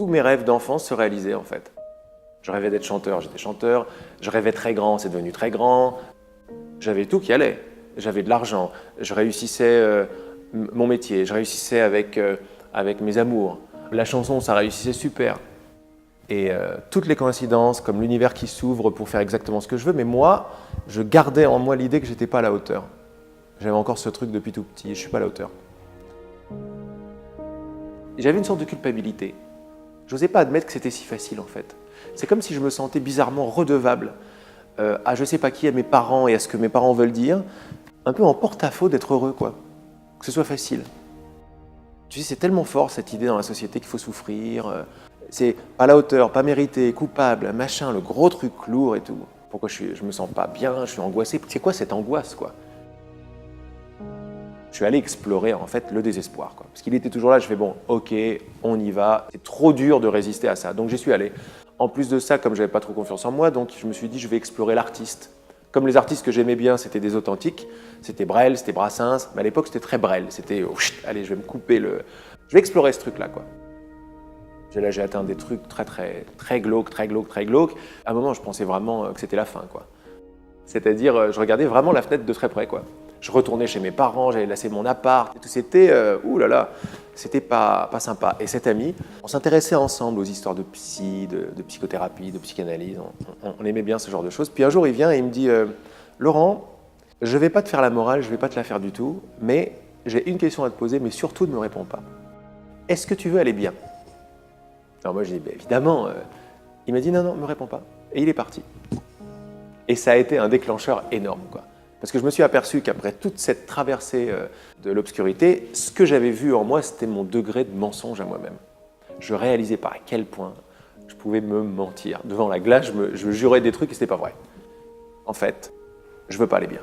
tous mes rêves d'enfance se réalisaient en fait. Je rêvais d'être chanteur, j'étais chanteur. Je rêvais très grand, c'est devenu très grand. J'avais tout qui allait. J'avais de l'argent, je réussissais mon métier, je réussissais avec mes amours. La chanson, ça réussissait super. Et toutes les coïncidences, comme l'univers qui s'ouvre pour faire exactement ce que je veux, mais moi, je gardais en moi l'idée que j'étais pas à la hauteur. J'avais encore ce truc depuis tout petit, je suis pas à la hauteur. J'avais une sorte de culpabilité. J'osais pas admettre que c'était si facile en fait. C'est comme si je me sentais bizarrement redevable à je sais pas qui, à mes parents et à ce que mes parents veulent dire, un peu en porte-à-faux d'être heureux, quoi. Que ce soit facile. Tu sais, c'est tellement fort cette idée dans la société qu'il faut souffrir. C'est pas à la hauteur, pas mérité, coupable, machin, le gros truc lourd et tout. Pourquoi je me sens pas bien, je suis angoissé. C'est quoi cette angoisse, quoi? Je suis allé explorer en fait le désespoir, quoi. Parce qu'il était toujours là, je fais bon, ok, on y va. C'est trop dur de résister à ça, donc j'y suis allé. En plus de ça, comme j'avais pas trop confiance en moi, donc je me suis dit je vais explorer l'artiste. Comme les artistes que j'aimais bien, c'était des authentiques, c'était Brel, c'était Brassens, mais à l'époque c'était très Brel, c'était allez, je vais me couper le... Je vais explorer ce truc-là, quoi. Là, j'ai atteint des trucs très glauques, très glauques, très glauques. À un moment, je pensais vraiment que c'était la fin, quoi. C'est-à-dire, je regardais vraiment la fenêtre de très près, quoi. Je retournais chez mes parents, j'allais lasser mon appart, et tout. C'était, c'était pas sympa. Et cet ami, on s'intéressait ensemble aux histoires de psy, de psychothérapie, de psychanalyse. On aimait bien ce genre de choses. Puis un jour, il vient et il me dit Laurent, je vais pas te faire la morale, je vais pas te la faire du tout, mais j'ai une question à te poser, mais surtout ne me réponds pas. Est-ce que tu veux aller bien? Alors moi, j'ai dit évidemment. Il m'a dit non, me réponds pas. Et il est parti. Et ça a été un déclencheur énorme, quoi. Parce que je me suis aperçu qu'après toute cette traversée de l'obscurité, ce que j'avais vu en moi, c'était mon degré de mensonge à moi-même. Je réalisais pas à quel point je pouvais me mentir. Devant la glace, je jurais des trucs et c'était pas vrai. En fait, je veux pas aller bien.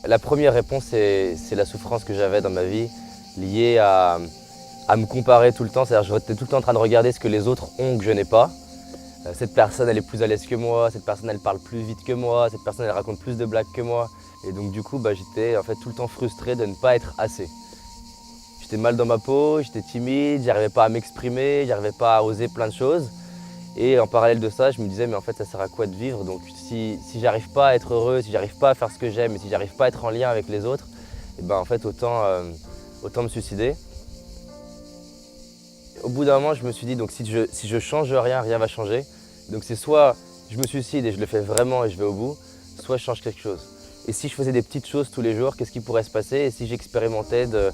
La première réponse, c'est la souffrance que j'avais dans ma vie, liée à me comparer tout le temps. C'est-à-dire que j'étais tout le temps en train de regarder ce que les autres ont que je n'ai pas. Cette personne, elle est plus à l'aise que moi, cette personne, elle parle plus vite que moi, cette personne, elle raconte plus de blagues que moi. Et donc du coup, j'étais en fait tout le temps frustré de ne pas être assez. J'étais mal dans ma peau, j'étais timide, j'arrivais pas à m'exprimer, j'arrivais pas à oser plein de choses. Et en parallèle de ça, je me disais, mais en fait, ça sert à quoi de vivre? Donc si j'arrive pas à être heureux, si j'arrive pas à faire ce que j'aime et si j'arrive pas à être en lien avec les autres, et ben en fait, autant me suicider. Au bout d'un moment, je me suis dit, donc si je change rien, rien va changer. Donc c'est soit je me suicide et je le fais vraiment et je vais au bout, soit je change quelque chose. Et si je faisais des petites choses tous les jours, qu'est-ce qui pourrait se passer? Et si j'expérimentais de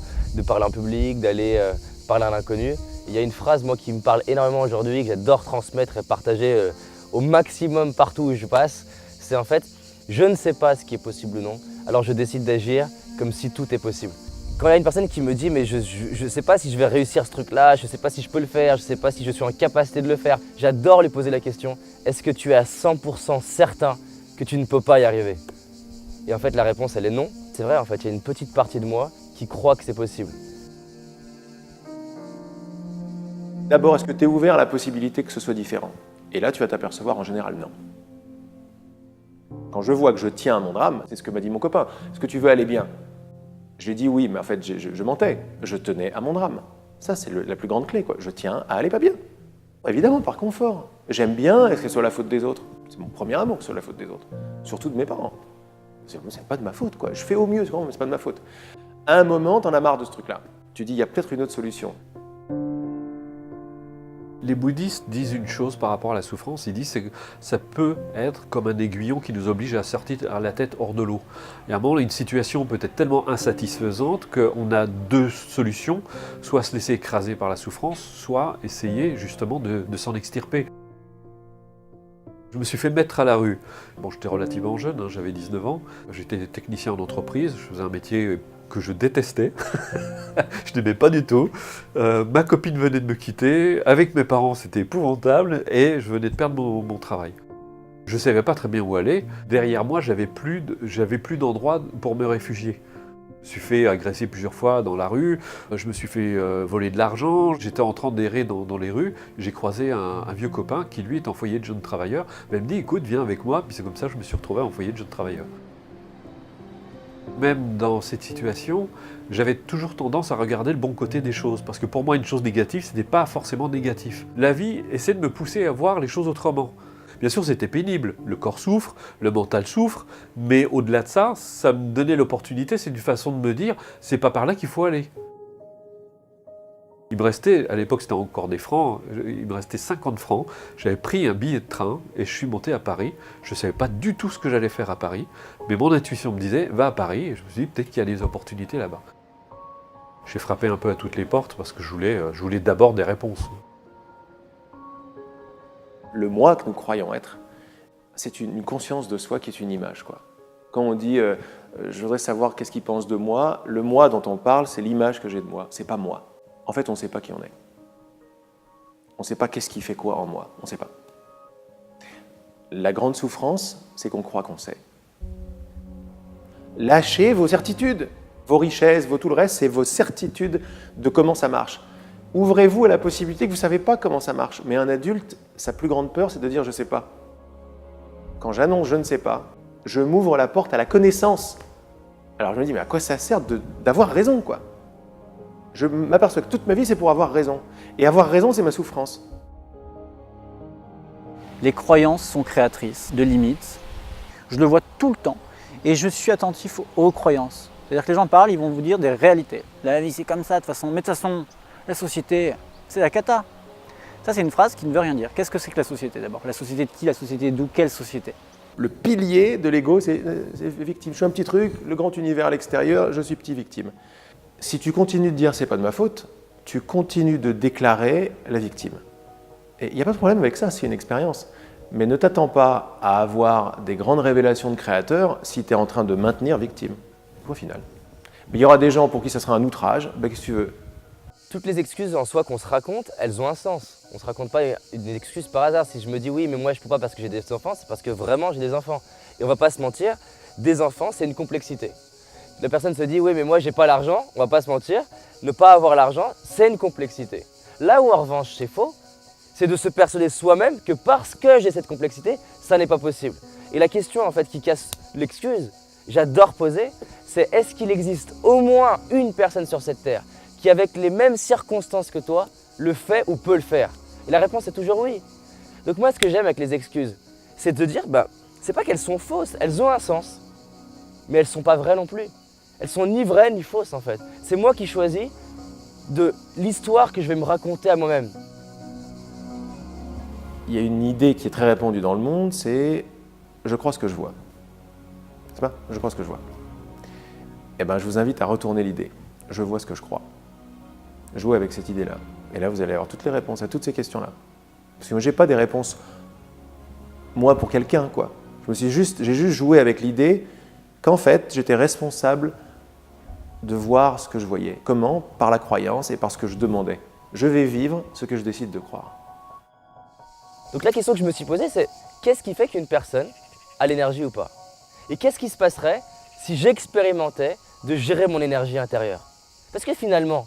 parler en public, d'aller parler à l'inconnu? Il y a une phrase, moi, qui me parle énormément aujourd'hui, que j'adore transmettre et partager au maximum partout où je passe. C'est en fait, je ne sais pas ce qui est possible ou non, alors je décide d'agir comme si tout est possible. Quand il y a une personne qui me dit, mais je ne sais pas si je vais réussir ce truc-là, je ne sais pas si je peux le faire, je ne sais pas si je suis en capacité de le faire, j'adore lui poser la question, est-ce que tu es à 100% certain que tu ne peux pas y arriver? Et en fait, la réponse, elle est non. C'est vrai, en fait, il y a une petite partie de moi qui croit que c'est possible. D'abord, est-ce que tu es ouvert à la possibilité que ce soit différent? Et là, tu vas t'apercevoir en général non. Quand je vois que je tiens à mon drame, c'est ce que m'a dit mon copain, est-ce que tu veux aller bien? Je lui ai dit oui, mais en fait, je mentais. Je tenais à mon drame. Ça, c'est la plus grande clé, quoi. Je tiens à aller pas bien. Évidemment, par confort. J'aime bien, est-ce que ce soit la faute des autres? C'est mon premier amour que ce soit la faute des autres. Surtout de mes parents. C'est pas de ma faute, quoi. Je fais au mieux, mais c'est pas de ma faute. À un moment, t'en as marre de ce truc-là. Tu dis, il y a peut-être une autre solution. Les bouddhistes disent une chose par rapport à la souffrance, ils disent que ça peut être comme un aiguillon qui nous oblige à sortir la tête hors de l'eau. Et à un moment, une situation peut être tellement insatisfaisante qu'on a deux solutions, soit se laisser écraser par la souffrance, soit essayer justement de s'en extirper. Je me suis fait mettre à la rue. Bon, j'étais relativement jeune, hein, j'avais 19 ans, j'étais technicien en entreprise, je faisais un métier que je détestais, je n'aimais pas du tout. Ma copine venait de me quitter, avec mes parents c'était épouvantable et je venais de perdre mon travail. Je ne savais pas très bien où aller. Derrière moi, j'avais plus d'endroit pour me réfugier. Je me suis fait agresser plusieurs fois dans la rue, je me suis fait voler de l'argent, j'étais en train d'errer dans les rues, j'ai croisé un vieux copain qui lui est en foyer de jeunes travailleurs, il me dit écoute viens avec moi, puis c'est comme ça que je me suis retrouvé en foyer de jeunes travailleurs. Même dans cette situation, j'avais toujours tendance à regarder le bon côté des choses, parce que pour moi une chose négative, ce n'était pas forcément négatif. La vie essaie de me pousser à voir les choses autrement. Bien sûr, c'était pénible, le corps souffre, le mental souffre, mais au-delà de ça, ça me donnait l'opportunité, c'est une façon de me dire, c'est pas par là qu'il faut aller. Il me restait, à l'époque c'était encore des francs, il me restait 50 francs, j'avais pris un billet de train et je suis monté à Paris. Je ne savais pas du tout ce que j'allais faire à Paris, mais mon intuition me disait, va à Paris, et je me suis dit, peut-être qu'il y a des opportunités là-bas. J'ai frappé un peu à toutes les portes parce que je voulais d'abord des réponses. Le moi que nous croyons être, c'est une conscience de soi qui est une image, quoi. Quand on dit je voudrais savoir qu'est-ce qu'il pense de moi, le moi dont on parle, c'est l'image que j'ai de moi, c'est pas moi. En fait, on ne sait pas qui on est. On ne sait pas qu'est-ce qui fait quoi en moi, on ne sait pas. La grande souffrance, c'est qu'on croit qu'on sait. Lâchez vos certitudes, vos richesses, tout le reste, c'est vos certitudes de comment ça marche. Ouvrez-vous à la possibilité que vous ne savez pas comment ça marche. Mais un adulte, sa plus grande peur, c'est de dire « je ne sais pas ». Quand j'annonce « je ne sais pas », je m'ouvre la porte à la connaissance. Alors je me dis « mais à quoi ça sert d'avoir raison, quoi ?» Je m'aperçois que toute ma vie, c'est pour avoir raison. Et avoir raison, c'est ma souffrance. Les croyances sont créatrices de limites. Je le vois tout le temps. Et je suis attentif aux croyances. C'est-à-dire que les gens parlent, ils vont vous dire des réalités. La vie, c'est comme ça, de toute façon. Mais de toute façon, la société, c'est la cata. Ça, c'est une phrase qui ne veut rien dire. Qu'est-ce que c'est que la société d'abord? La société de qui? La société d'où? Quelle société? Le pilier de l'ego, c'est victime. Je suis un petit truc, le grand univers à l'extérieur, je suis petit victime. Si tu continues de dire c'est pas de ma faute, tu continues de déclarer la victime. Et il n'y a pas de problème avec ça, c'est une expérience. Mais ne t'attends pas à avoir des grandes révélations de créateurs si tu es en train de maintenir victime, au final. Mais il y aura des gens pour qui ça sera un outrage, ben qu'est-ce que tu veux? Toutes les excuses en soi qu'on se raconte, elles ont un sens. On ne se raconte pas une excuse par hasard. Si je me dis oui, mais moi je ne peux pas parce que j'ai des enfants, c'est parce que vraiment j'ai des enfants. Et on ne va pas se mentir, des enfants, c'est une complexité. La personne se dit oui, mais moi j'ai pas l'argent, on ne va pas se mentir. Ne pas avoir l'argent, c'est une complexité. Là où en revanche c'est faux, c'est de se persuader soi-même que parce que j'ai cette complexité, ça n'est pas possible. Et la question en fait qui casse l'excuse, j'adore poser, c'est est-ce qu'il existe au moins une personne sur cette terre qui, avec les mêmes circonstances que toi, le fait ou peut le faire? Et la réponse est toujours oui. Donc moi, ce que j'aime avec les excuses, c'est de dire, c'est pas qu'elles sont fausses, elles ont un sens, mais elles sont pas vraies non plus. Elles sont ni vraies ni fausses en fait. C'est moi qui choisis de l'histoire que je vais me raconter à moi-même. Il y a une idée qui est très répandue dans le monde, c'est « je crois ce que je vois ». C'est pas « je crois ce que je vois ». Eh bien, je vous invite à retourner l'idée. Je vois ce que je crois. Jouez avec cette idée-là. Et là, vous allez avoir toutes les réponses à toutes ces questions-là. Parce que moi, je n'ai pas des réponses, moi, pour quelqu'un, quoi. J'ai juste joué avec l'idée qu'en fait, j'étais responsable de voir ce que je voyais. Comment? Par la croyance et par ce que je demandais. Je vais vivre ce que je décide de croire. Donc la question que je me suis posée, c'est qu'est-ce qui fait qu'une personne a l'énergie ou pas? Et qu'est-ce qui se passerait si j'expérimentais de gérer mon énergie intérieure? Parce que finalement,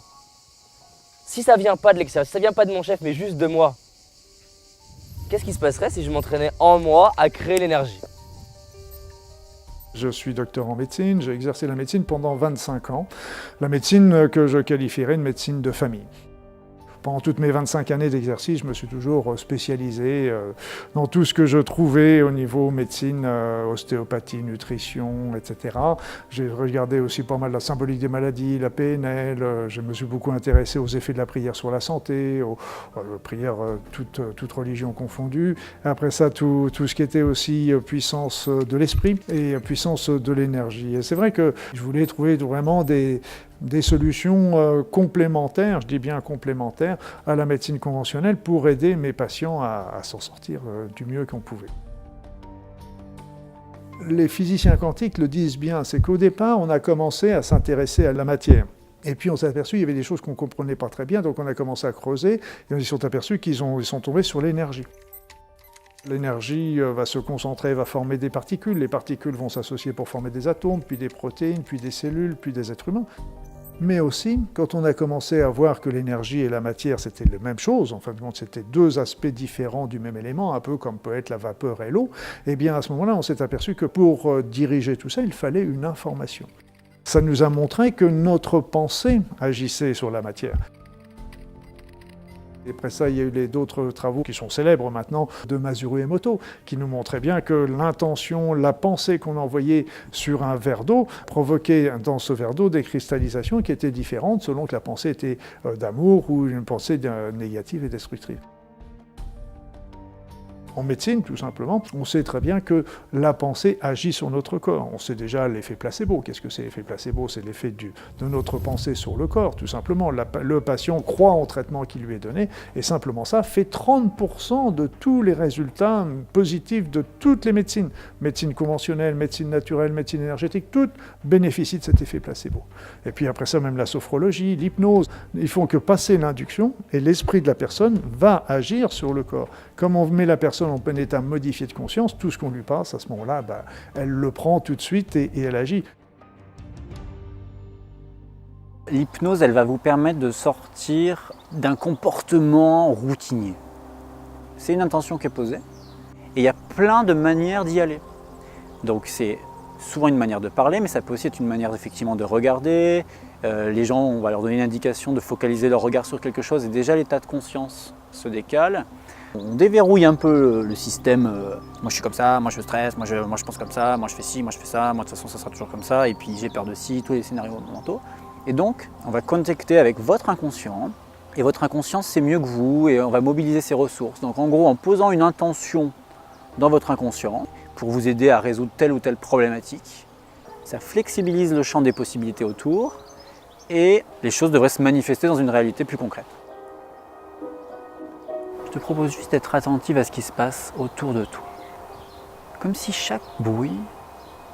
si ça ne vient pas de l'extérieur, si ça ne vient pas de mon chef, mais juste de moi, qu'est-ce qui se passerait si je m'entraînais en moi à créer l'énergie? Je suis docteur en médecine, j'ai exercé la médecine pendant 25 ans. La médecine que je qualifierais de médecine de famille. Pendant toutes mes 25 années d'exercice, je me suis toujours spécialisé dans tout ce que je trouvais au niveau médecine, ostéopathie, nutrition, etc. J'ai regardé aussi pas mal la symbolique des maladies, la PNL. Je me suis beaucoup intéressé aux effets de la prière sur la santé, aux prières toute religion confondue. Après ça, tout ce qui était aussi puissance de l'esprit et puissance de l'énergie. Et c'est vrai que je voulais trouver vraiment des solutions complémentaires, je dis bien complémentaires, à la médecine conventionnelle pour aider mes patients à s'en sortir du mieux qu'on pouvait. Les physiciens quantiques le disent bien, c'est qu'au départ, on a commencé à s'intéresser à la matière. Et puis on s'est aperçu qu'il y avait des choses qu'on ne comprenait pas très bien, donc on a commencé à creuser, et on s'est aperçu qu'ils sont tombés sur l'énergie. L'énergie va se concentrer, va former des particules. Les particules vont s'associer pour former des atomes, puis des protéines, puis des cellules, puis des êtres humains. Mais aussi, quand on a commencé à voir que l'énergie et la matière, c'était la même chose, en fin de compte, c'était deux aspects différents du même élément, un peu comme peut être la vapeur et l'eau, eh bien à ce moment-là, on s'est aperçu que pour diriger tout ça, il fallait une information. Ça nous a montré que notre pensée agissait sur la matière. Et après ça, il y a eu d'autres travaux qui sont célèbres maintenant de Masaru Emoto, qui nous montraient bien que l'intention, la pensée qu'on envoyait sur un verre d'eau provoquait dans ce verre d'eau des cristallisations qui étaient différentes selon que la pensée était d'amour ou une pensée négative et destructrive. En médecine, tout simplement, on sait très bien que la pensée agit sur notre corps. On sait déjà l'effet placebo. Qu'est-ce que c'est l'effet placebo? C'est l'effet de notre pensée sur le corps, tout simplement. Le patient croit au traitement qui lui est donné, et simplement ça fait 30% de tous les résultats positifs de toutes les médecines. Médecine conventionnelle, médecine naturelle, médecine énergétique, toutes bénéficient de cet effet placebo. Et puis après ça, même la sophrologie, l'hypnose, ils font que passer l'induction, et l'esprit de la personne va agir sur le corps. Comme on met la personne en plein état modifié de conscience, tout ce qu'on lui passe, à ce moment-là, elle le prend tout de suite et elle agit. L'hypnose, elle va vous permettre de sortir d'un comportement routinier. C'est une intention qui est posée et il y a plein de manières d'y aller. Donc c'est souvent une manière de parler, mais ça peut aussi être une manière effectivement de regarder. Les gens, on va leur donner une indication de focaliser leur regard sur quelque chose et déjà l'état de conscience se décale. On déverrouille un peu le système, moi je suis comme ça, moi je stresse, moi je pense comme ça, moi je fais ci, moi je fais ça, moi de toute façon ça sera toujours comme ça, et puis j'ai peur de ci, tous les scénarios mentaux. Et donc on va connecter avec votre inconscient, et votre inconscient c'est mieux que vous, et on va mobiliser ses ressources. Donc en gros en posant une intention dans votre inconscient pour vous aider à résoudre telle ou telle problématique, ça flexibilise le champ des possibilités autour, et les choses devraient se manifester dans une réalité plus concrète. Je te propose juste d'être attentive à ce qui se passe autour de toi. Comme si chaque bruit,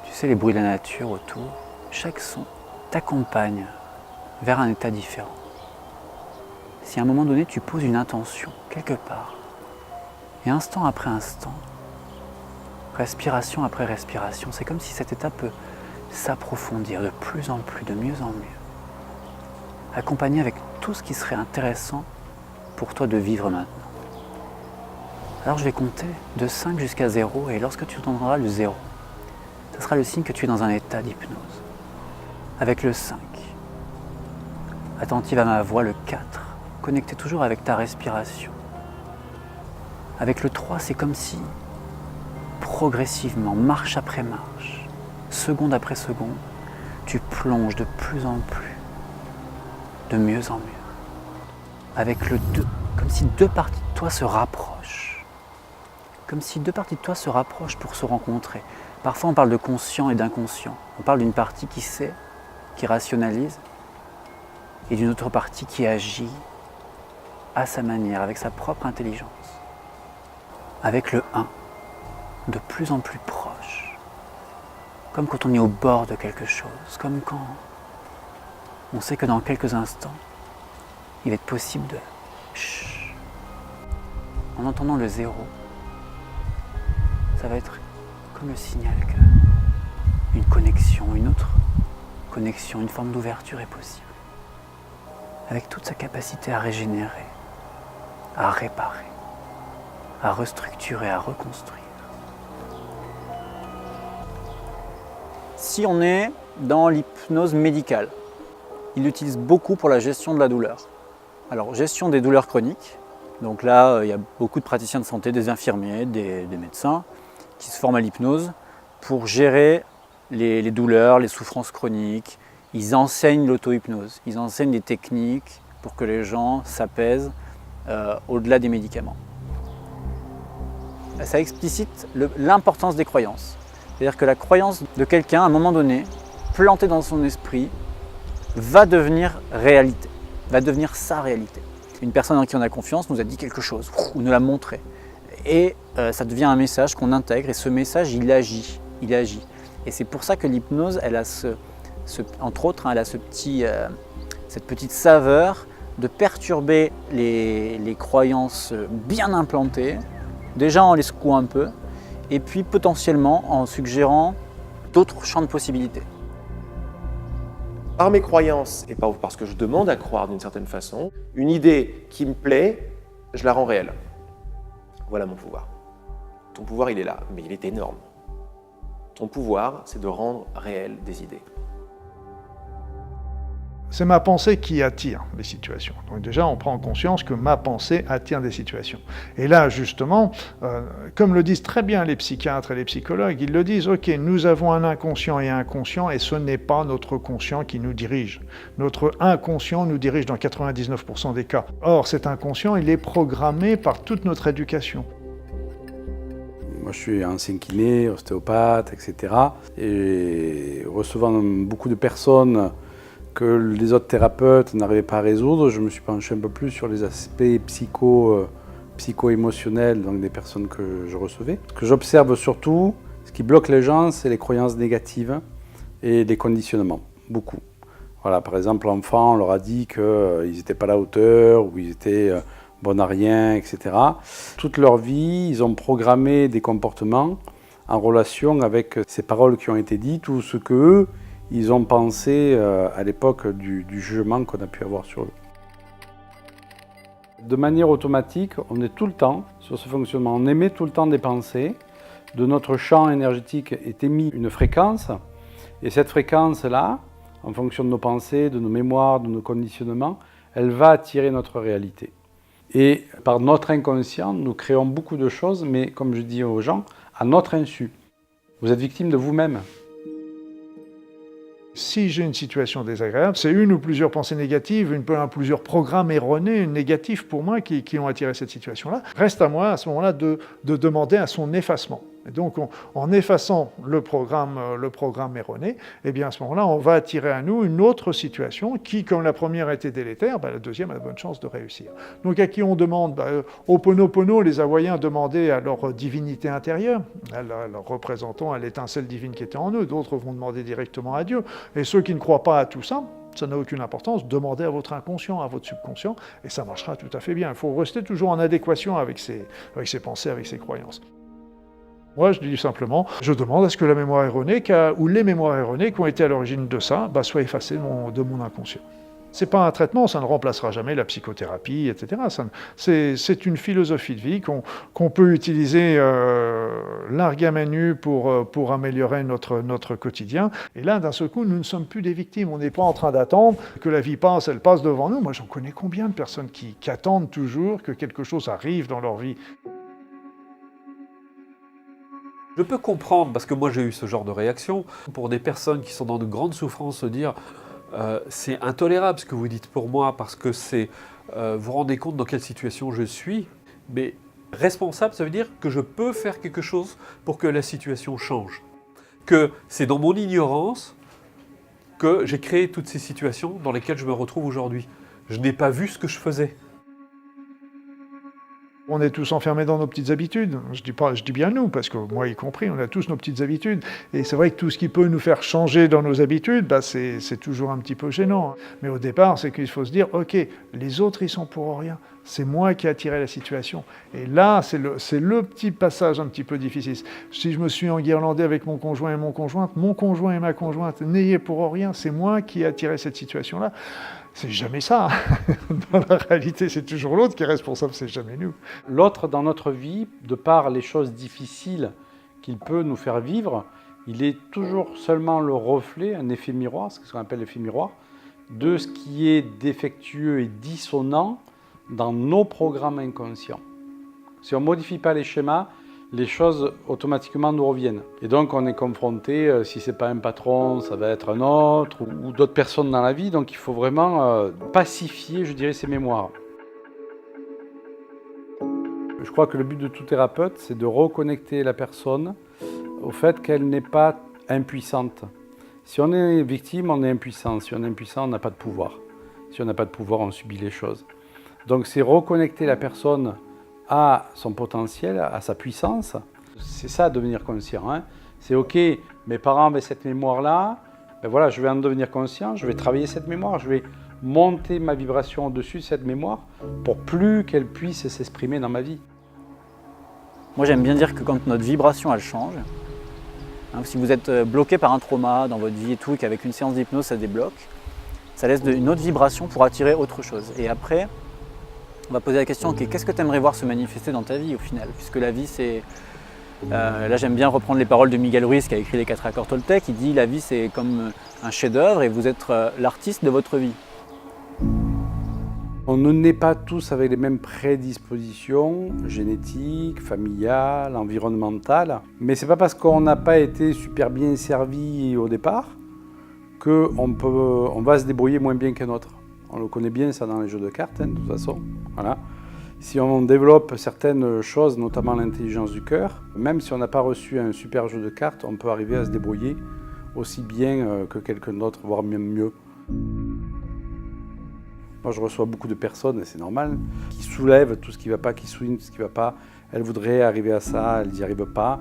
tu sais les bruits de la nature autour, chaque son t'accompagne vers un état différent. Si à un moment donné tu poses une intention quelque part, et instant après instant, respiration après respiration, c'est comme si cet état peut s'approfondir de plus en plus, de mieux en mieux, accompagné avec tout ce qui serait intéressant pour toi de vivre maintenant. Alors je vais compter de 5 jusqu'à 0 et lorsque tu entendras le 0, ce sera le signe que tu es dans un état d'hypnose. Avec le 5, attentive à ma voix, le 4, connecté toujours avec ta respiration. Avec le 3, c'est comme si, progressivement, marche après marche, seconde après seconde, tu plonges de plus en plus, de mieux en mieux. Avec le 2, comme si deux parties de toi se rapprochent. Comme si deux parties de toi se rapprochent pour se rencontrer. Parfois on parle de conscient et d'inconscient. On parle d'une partie qui sait, qui rationalise, et d'une autre partie qui agit à sa manière, avec sa propre intelligence. Avec le 1, de plus en plus proche. Comme quand on est au bord de quelque chose, comme quand on sait que dans quelques instants, il va être possible de chut. En entendant le 0, ça va être comme le signal qu'une connexion, une autre connexion, une forme d'ouverture est possible. Avec toute sa capacité à régénérer, à réparer, à restructurer, à reconstruire. Si on est dans l'hypnose médicale, il l'utilise beaucoup pour la gestion de la douleur. Alors, gestion des douleurs chroniques. Donc là, il y a beaucoup de praticiens de santé, des infirmiers, des médecins, qui se forment à l'hypnose pour gérer les douleurs, les souffrances chroniques. Ils enseignent l'auto-hypnose, ils enseignent des techniques pour que les gens s'apaisent au-delà des médicaments. Ça explicite l'importance des croyances. C'est-à-dire que la croyance de quelqu'un, à un moment donné, plantée dans son esprit, va devenir réalité, va devenir sa réalité. Une personne en qui on a confiance nous a dit quelque chose, ou nous l'a montré. Et ça devient un message qu'on intègre, et ce message, il agit. Et c'est pour ça que l'hypnose, elle a entre autres, elle a cette petite saveur de perturber les croyances bien implantées Déjà en les secouant un peu, et puis potentiellement en suggérant d'autres champs de possibilités. Par mes croyances et parce que je demande à croire d'une certaine façon, une idée qui me plaît, je la rends réelle. Voilà mon pouvoir. Ton pouvoir, il est là, mais il est énorme. Ton pouvoir, c'est de rendre réelles des idées. C'est ma pensée qui attire les situations. Donc déjà, on prend conscience que ma pensée attire des situations. Et là, justement, comme le disent très bien les psychiatres et les psychologues, ils le disent, ok, nous avons un inconscient et un conscient, et ce n'est pas notre conscient qui nous dirige. Notre inconscient nous dirige dans 99% des cas. Or, cet inconscient, il est programmé par toute notre éducation. Moi, je suis ancien kiné, ostéopathe, etc. Et recevant beaucoup de personnes que les autres thérapeutes n'arrivaient pas à résoudre, je me suis penché un peu plus sur les aspects psycho-émotionnels donc des personnes que je recevais. Ce que j'observe surtout, ce qui bloque les gens, c'est les croyances négatives et les conditionnements, beaucoup. Voilà, par exemple, l'enfant, on leur a dit qu'ils n'étaient pas à la hauteur, ou ils étaient bons à rien, etc. Toute leur vie, ils ont programmé des comportements en relation avec ces paroles qui ont été dites ou ce qu'eux, ils ont pensé à l'époque du jugement qu'on a pu avoir sur eux. De manière automatique, on est tout le temps sur ce fonctionnement. On émet tout le temps des pensées. De notre champ énergétique est émise une fréquence. Et cette fréquence-là, en fonction de nos pensées, de nos mémoires, de nos conditionnements, elle va attirer notre réalité. Et par notre inconscient, nous créons beaucoup de choses, mais comme je dis aux gens, à notre insu. Vous êtes victime de vous-même. Si j'ai une situation désagréable, c'est une ou plusieurs pensées négatives, plusieurs programmes erronés, négatifs pour moi, qui ont attiré cette situation-là. Reste à moi, à ce moment-là, de demander à son effacement. Et donc, en effaçant le programme erroné, eh bien, à ce moment-là, on va attirer à nous une autre situation qui, comme la première a été délétère, la deuxième a de bonnes chances de réussir. Donc, à qui on demande Ho'oponopono, les Hawaïens demandaient à leur divinité intérieure, à leur représentant, à l'étincelle divine qui était en eux. D'autres vont demander directement à Dieu. Et ceux qui ne croient pas à tout ça, ça n'a aucune importance, demandez à votre inconscient, à votre subconscient, et ça marchera tout à fait bien. Il faut rester toujours en adéquation avec ses pensées, avec ses croyances. Moi, je dis simplement, je demande à ce que la mémoire erronée, ou les mémoires erronées qui ont été à l'origine de ça, soient effacées de mon inconscient. C'est pas un traitement, ça ne remplacera jamais la psychothérapie, etc. C'est une philosophie de vie qu'on peut utiliser largue à main nue pour améliorer notre quotidien. Et là, d'un seul coup, nous ne sommes plus des victimes. On n'est pas en train d'attendre que la vie passe, elle passe devant nous. Moi, j'en connais combien de personnes qui attendent toujours que quelque chose arrive dans leur vie. Je peux comprendre, parce que moi j'ai eu ce genre de réaction, pour des personnes qui sont dans de grandes souffrances, se dire c'est intolérable ce que vous dites pour moi, parce que c'est vous vous rendez compte dans quelle situation je suis, mais responsable, ça veut dire que je peux faire quelque chose pour que la situation change. Que c'est dans mon ignorance que j'ai créé toutes ces situations dans lesquelles je me retrouve aujourd'hui. Je n'ai pas vu ce que je faisais. On est tous enfermés dans nos petites habitudes. Je dis bien nous, parce que moi y compris, on a tous nos petites habitudes. Et c'est vrai que tout ce qui peut nous faire changer dans nos habitudes, c'est toujours un petit peu gênant. Mais au départ, c'est qu'il faut se dire, ok, les autres, ils sont pour rien. C'est moi qui ai attiré la situation. Et là, c'est le petit passage un petit peu difficile. Si je me suis enguirlandé avec mon conjoint et ma conjointe, n'ayez pour rien, c'est moi qui ai attiré cette situation-là. C'est jamais ça. Dans la réalité, c'est toujours l'autre qui est responsable, c'est jamais nous. L'autre, dans notre vie, de par les choses difficiles qu'il peut nous faire vivre, il est toujours seulement le reflet, un effet miroir, ce qu'on appelle l'effet miroir, de ce qui est défectueux et dissonant dans nos programmes inconscients. Si on ne modifie pas les schémas, les choses automatiquement nous reviennent. Et donc on est confronté, si ce n'est pas un patron, ça va être un autre, ou d'autres personnes dans la vie. Donc il faut vraiment pacifier, je dirais, ces mémoires. Je crois que le but de tout thérapeute, c'est de reconnecter la personne au fait qu'elle n'est pas impuissante. Si on est victime, on est impuissant. Si on est impuissant, on n'a pas de pouvoir. Si on n'a pas de pouvoir, on subit les choses. Donc c'est reconnecter la personne à son potentiel, à sa puissance. C'est ça, devenir conscient. Hein. C'est ok, mes parents avaient cette mémoire-là, ben voilà, je vais en devenir conscient, je vais travailler cette mémoire, je vais monter ma vibration au-dessus de cette mémoire pour plus qu'elle puisse s'exprimer dans ma vie. Moi j'aime bien dire que quand notre vibration elle change, hein, si vous êtes bloqué par un trauma dans votre vie et tout, qu'avec une séance d'hypnose ça débloque, ça laisse une autre vibration pour attirer autre chose. Et après, on va poser la question, ok, qu'est-ce que tu aimerais voir se manifester dans ta vie au final? Puisque la vie c'est... là j'aime bien reprendre les paroles de Miguel Ruiz qui a écrit les 4 accords Toltec, il dit la vie c'est comme un chef-d'œuvre et vous êtes l'artiste de votre vie. On ne naît pas tous avec les mêmes prédispositions génétiques, familiales, environnementales. Mais c'est pas parce qu'on n'a pas été super bien servi au départ qu'on va se débrouiller moins bien qu'un autre. On le connaît bien ça dans les jeux de cartes, hein, de toute façon. Voilà. Si on développe certaines choses, notamment l'intelligence du cœur, même si on n'a pas reçu un super jeu de cartes, on peut arriver à se débrouiller aussi bien que quelqu'un d'autre, voire même mieux. Moi, je reçois beaucoup de personnes, et c'est normal, qui soulèvent tout ce qui ne va pas, qui soulignent tout ce qui ne va pas. Elles voudraient arriver à ça, elles n'y arrivent pas.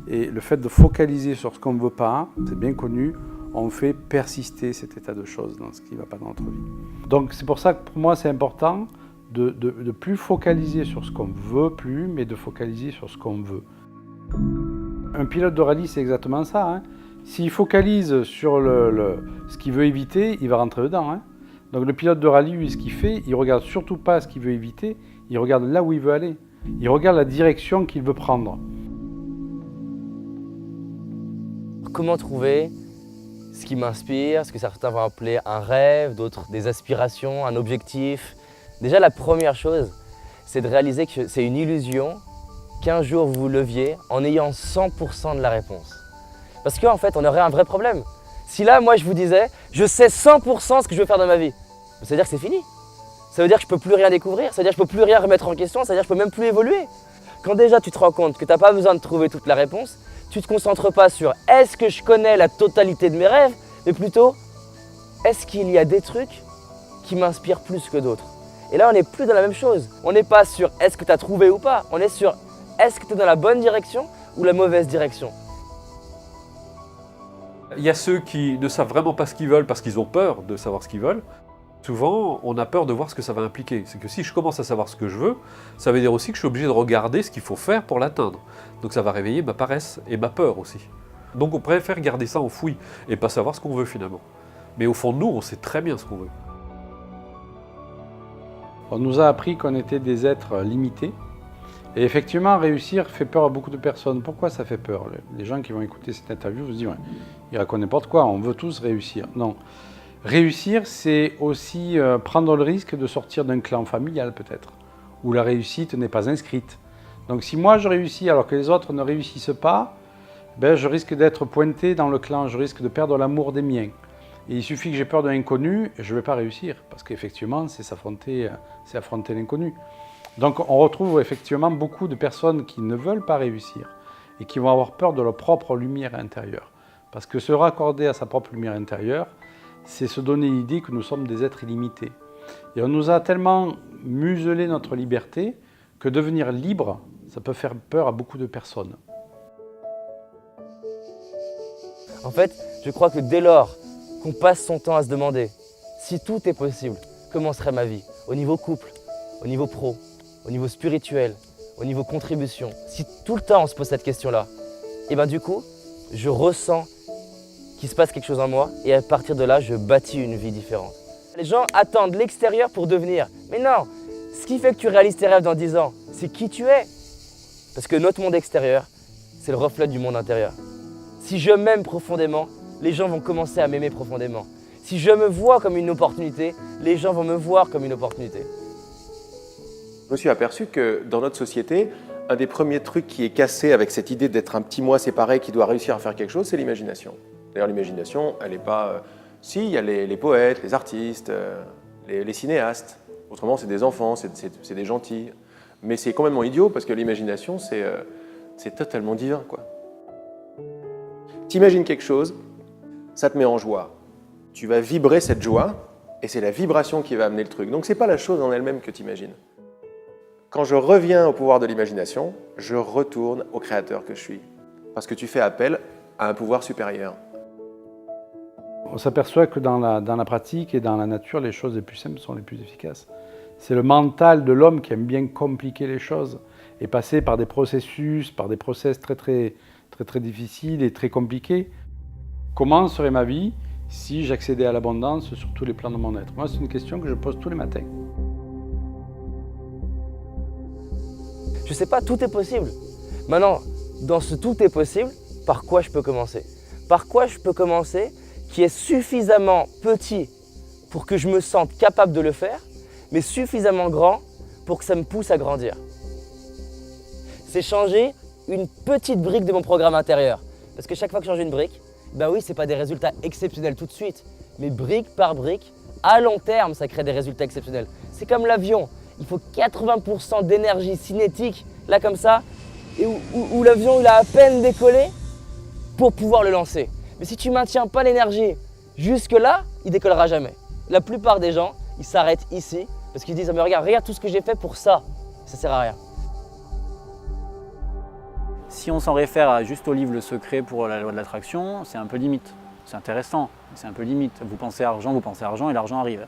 Et le fait de focaliser sur ce qu'on ne veut pas, c'est bien connu, on fait persister cet état de choses dans ce qui ne va pas dans notre vie. Donc c'est pour ça que pour moi, c'est important de plus focaliser sur ce qu'on ne veut plus, mais de focaliser sur ce qu'on veut. Un pilote de rallye, c'est exactement ça. Hein. S'il focalise sur ce qu'il veut éviter, il va rentrer dedans. Hein. Donc le pilote de rallye, lui, ce qu'il fait, il ne regarde surtout pas ce qu'il veut éviter, il regarde là où il veut aller. Il regarde la direction qu'il veut prendre. Comment trouver ce qui m'inspire, ce que certains vont appeler un rêve, d'autres des aspirations, un objectif? Déjà, la première chose, c'est de réaliser que c'est une illusion qu'un jour vous vous leviez en ayant 100% de la réponse. Parce qu'en fait, on aurait un vrai problème. Si là, moi, je vous disais, je sais 100% ce que je veux faire dans ma vie, ça veut dire que c'est fini. Ça veut dire que je ne peux plus rien découvrir, ça veut dire que je ne peux plus rien remettre en question, ça veut dire que je ne peux même plus évoluer. Quand déjà tu te rends compte que tu n'as pas besoin de trouver toute la réponse, tu ne te concentres pas sur est-ce que je connais la totalité de mes rêves, mais plutôt est-ce qu'il y a des trucs qui m'inspirent plus que d'autres. Et là, on n'est plus dans la même chose. On n'est pas sur est-ce que tu as trouvé ou pas, on est sur est-ce que tu es dans la bonne direction ou la mauvaise direction. Il y a ceux qui ne savent vraiment pas ce qu'ils veulent parce qu'ils ont peur de savoir ce qu'ils veulent. Souvent, on a peur de voir ce que ça va impliquer. C'est que si je commence à savoir ce que je veux, ça veut dire aussi que je suis obligé de regarder ce qu'il faut faire pour l'atteindre. Donc ça va réveiller ma paresse et ma peur aussi. Donc on préfère garder ça enfoui et pas savoir ce qu'on veut finalement. Mais au fond de nous, on sait très bien ce qu'on veut. On nous a appris qu'on était des êtres limités. Et effectivement, réussir fait peur à beaucoup de personnes. Pourquoi ça fait peur? Les gens qui vont écouter cette interview vont se dire ouais, il raconte n'importe quoi, on veut tous réussir. Non. Réussir, c'est aussi prendre le risque de sortir d'un clan familial peut-être, où la réussite n'est pas inscrite. Donc si moi je réussis alors que les autres ne réussissent pas, ben, je risque d'être pointé dans le clan, je risque de perdre l'amour des miens. Et il suffit que j'ai peur de l'inconnu, je ne vais pas réussir, parce qu'effectivement, c'est affronter l'inconnu. Donc on retrouve effectivement beaucoup de personnes qui ne veulent pas réussir et qui vont avoir peur de leur propre lumière intérieure. Parce que se raccorder à sa propre lumière intérieure, c'est se donner l'idée que nous sommes des êtres illimités. Et on nous a tellement muselé notre liberté que devenir libre, ça peut faire peur à beaucoup de personnes. En fait, je crois que dès lors qu'on passe son temps à se demander si tout est possible, comment serait ma vie, au niveau couple, au niveau pro, au niveau spirituel, au niveau contribution, si tout le temps on se pose cette question-là, et bien du coup, je ressens qu'il se passe quelque chose en moi et à partir de là, je bâtis une vie différente. Les gens attendent l'extérieur pour devenir. Mais non, ce qui fait que tu réalises tes rêves dans 10 ans, c'est qui tu es. Parce que notre monde extérieur, c'est le reflet du monde intérieur. Si je m'aime profondément, les gens vont commencer à m'aimer profondément. Si je me vois comme une opportunité, les gens vont me voir comme une opportunité. Je me suis aperçu que dans notre société, un des premiers trucs qui est cassé avec cette idée d'être un petit moi séparé qui doit réussir à faire quelque chose, c'est l'imagination. D'ailleurs, l'imagination, elle n'est pas... Si, il y a les poètes, les artistes, les cinéastes. Autrement, c'est des enfants, c'est des gentils. Mais c'est complètement idiot parce que l'imagination, c'est totalement divin, quoi. T'imagines quelque chose, ça te met en joie. Tu vas vibrer cette joie et c'est la vibration qui va amener le truc. Donc, ce n'est pas la chose en elle-même que tu imagines. Quand je reviens au pouvoir de l'imagination, je retourne au créateur que je suis. Parce que tu fais appel à un pouvoir supérieur. On s'aperçoit que dans la pratique et dans la nature, les choses les plus simples sont les plus efficaces. C'est le mental de l'homme qui aime bien compliquer les choses. et passer par des process très difficiles et très compliqués. Comment serait ma vie si j'accédais à l'abondance sur tous les plans de mon être? Moi, c'est une question que je pose tous les matins. Je sais pas, tout est possible. Maintenant, dans ce tout est possible, par quoi je peux commencer? Par quoi je peux commencer qui est suffisamment petit pour que je me sente capable de le faire, mais suffisamment grand pour que ça me pousse à grandir? C'est changer une petite brique de mon programme intérieur. Parce que chaque fois que je change une brique, ben oui, c'est pas des résultats exceptionnels tout de suite, mais brique par brique, à long terme, ça crée des résultats exceptionnels. C'est comme l'avion, il faut 80% d'énergie cinétique, là comme ça, et où l'avion il a à peine décollé pour pouvoir le lancer. Mais si tu maintiens pas l'énergie jusque là, il décollera jamais. La plupart des gens, ils s'arrêtent ici parce qu'ils disent « mais regarde tout ce que j'ai fait pour ça, ça sert à rien ». Si on s'en réfère juste au livre Le Secret pour la loi de l'attraction, c'est un peu limite. C'est intéressant, mais c'est un peu limite. Vous pensez argent et l'argent arrive.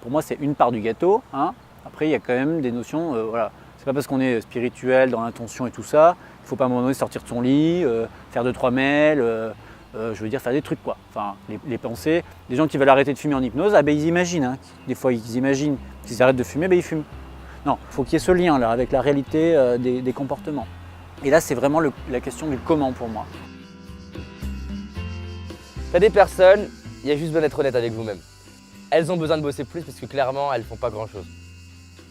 Pour moi, c'est une part du gâteau. Hein. Après, il y a quand même des notions. Voilà. C'est pas parce qu'on est spirituel, dans l'intention et tout ça, il ne faut pas à un moment donné sortir de son lit, faire 2-3 mails, je veux dire faire des trucs quoi. Enfin, les pensées. Les gens qui veulent arrêter de fumer en hypnose, ils imaginent. Hein. Des fois, ils imaginent qu'ils arrêtent de fumer, ils fument. Non, il faut qu'il y ait ce lien là avec la réalité des comportements. Et là, c'est vraiment la question du comment pour moi. T'as des personnes, il y a juste besoin d'être honnête avec vous-même. Elles ont besoin de bosser plus parce que clairement, elles font pas grand-chose.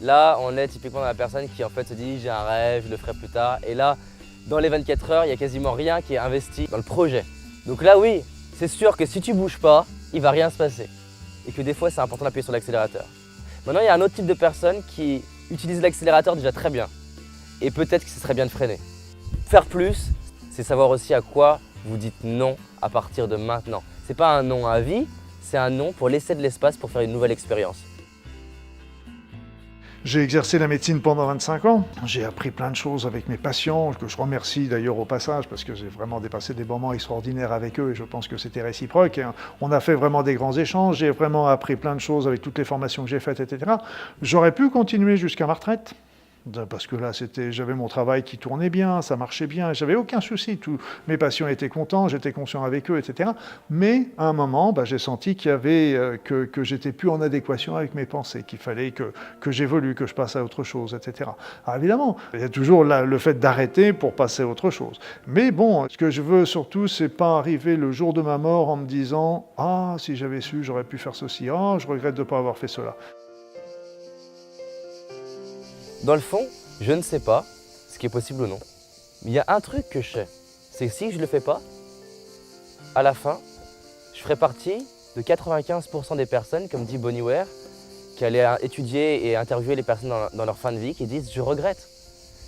Là, on est typiquement dans la personne qui en fait se dit j'ai un rêve, je le ferai plus tard. Et là, dans les 24 heures, il n'y a quasiment rien qui est investi dans le projet. Donc là, oui, c'est sûr que si tu bouges pas, il va rien se passer. Et que des fois, c'est important d'appuyer sur l'accélérateur. Maintenant, il y a un autre type de personnes qui utilisent l'accélérateur déjà très bien. Et peut-être que ce serait bien de freiner. Faire plus, c'est savoir aussi à quoi vous dites non à partir de maintenant. C'est pas un non à vie, c'est un non pour laisser de l'espace pour faire une nouvelle expérience. J'ai exercé la médecine pendant 25 ans. J'ai appris plein de choses avec mes patients, que je remercie d'ailleurs au passage, parce que j'ai vraiment dépassé des moments extraordinaires avec eux et je pense que c'était réciproque. Et on a fait vraiment des grands échanges, j'ai vraiment appris plein de choses avec toutes les formations que j'ai faites, etc. J'aurais pu continuer jusqu'à ma retraite. Parce que là, j'avais mon travail qui tournait bien, ça marchait bien, j'avais aucun souci. Tous mes patients étaient contents, j'étais conscient avec eux, etc. Mais à un moment, j'ai senti qu'il y avait que j'étais plus en adéquation avec mes pensées, qu'il fallait que j'évolue, que je passe à autre chose, etc. Alors évidemment, il y a toujours le fait d'arrêter pour passer à autre chose. Mais bon, ce que je veux surtout, c'est pas arriver le jour de ma mort en me disant « Ah, si j'avais su, j'aurais pu faire ceci. Ah, je regrette de ne pas avoir fait cela. » Dans le fond, je ne sais pas ce qui est possible ou non. Mais il y a un truc que je sais, c'est que si je ne le fais pas, à la fin, je ferai partie de 95% des personnes, comme dit Bonnie Ware, qui allaient étudier et interviewer les personnes dans leur fin de vie, qui disent « je regrette ».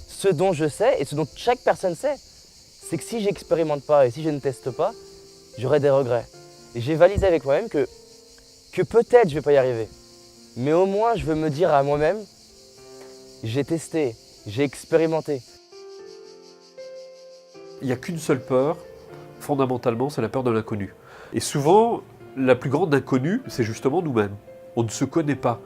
Ce dont je sais, et ce dont chaque personne sait, c'est que si j'expérimente pas et si je ne teste pas, j'aurai des regrets. Et j'ai validé avec moi-même que peut-être je ne vais pas y arriver. Mais au moins, je veux me dire à moi-même, j'ai testé, j'ai expérimenté. Il n'y a qu'une seule peur, fondamentalement, c'est la peur de l'inconnu. Et souvent, la plus grande inconnue, c'est justement nous-mêmes. On ne se connaît pas.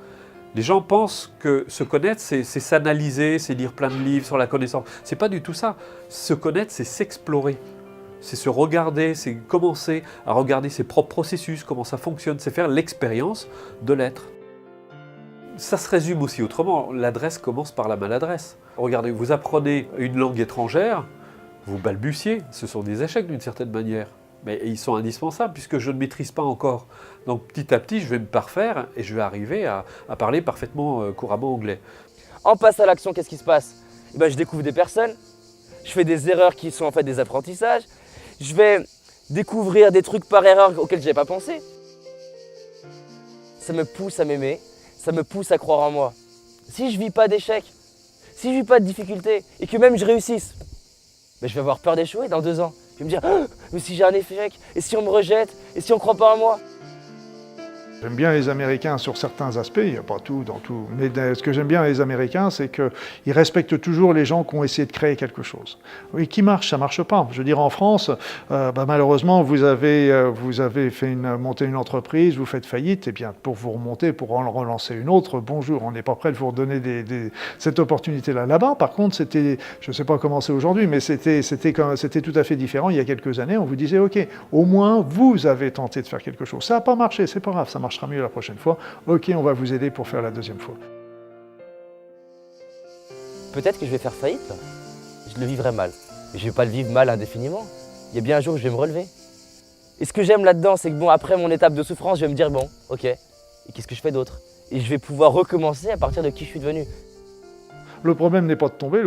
Les gens pensent que se connaître, c'est s'analyser, c'est lire plein de livres sur la connaissance. C'est pas du tout ça. Se connaître, c'est s'explorer. C'est se regarder, c'est commencer à regarder ses propres processus, comment ça fonctionne, c'est faire l'expérience de l'être. Ça se résume aussi autrement, l'adresse commence par la maladresse. Regardez, vous apprenez une langue étrangère, vous balbutiez, ce sont des échecs d'une certaine manière. Mais ils sont indispensables puisque je ne maîtrise pas encore. Donc petit à petit, je vais me parfaire et je vais arriver à parler parfaitement couramment anglais. En passe à l'action, qu'est-ce qui se passe? Je découvre des personnes, je fais des erreurs qui sont en fait des apprentissages, je vais découvrir des trucs par erreur auxquels je n'avais pas pensé. Ça me pousse à m'aimer. Ça me pousse à croire en moi. Si je ne vis pas d'échecs, si je ne vis pas de difficultés, et que même je réussisse, je vais avoir peur d'échouer dans 2 ans. Je vais me dire, oh, mais si j'ai un échec, et si on me rejette, et si on ne croit pas en moi? J'aime bien les Américains sur certains aspects, il n'y a pas tout dans tout, mais ce que j'aime bien les Américains, c'est qu'ils respectent toujours les gens qui ont essayé de créer quelque chose. Oui, qui marche, ça ne marche pas. Je veux dire, en France, malheureusement, vous avez monté une entreprise, vous faites faillite, et bien pour vous remonter, pour en relancer une autre, bonjour, on n'est pas prêt de vous redonner cette opportunité-là. Là-bas, par contre, c'était, je ne sais pas comment c'est aujourd'hui, mais c'était tout à fait différent. Il y a quelques années, on vous disait, OK, au moins, vous avez tenté de faire quelque chose. Ça n'a pas marché, c'est pas grave, ça marchera mieux la prochaine fois. OK, on va vous aider pour faire la deuxième fois. Peut-être que je vais faire faillite, là. Je le vivrai mal. Mais je ne vais pas le vivre mal indéfiniment. Il y a bien un jour où je vais me relever. Et ce que j'aime là-dedans, c'est que bon, après mon étape de souffrance, je vais me dire, bon, OK, et qu'est-ce que je fais d'autre? Et je vais pouvoir recommencer à partir de qui je suis devenu. Le problème n'est pas de tomber,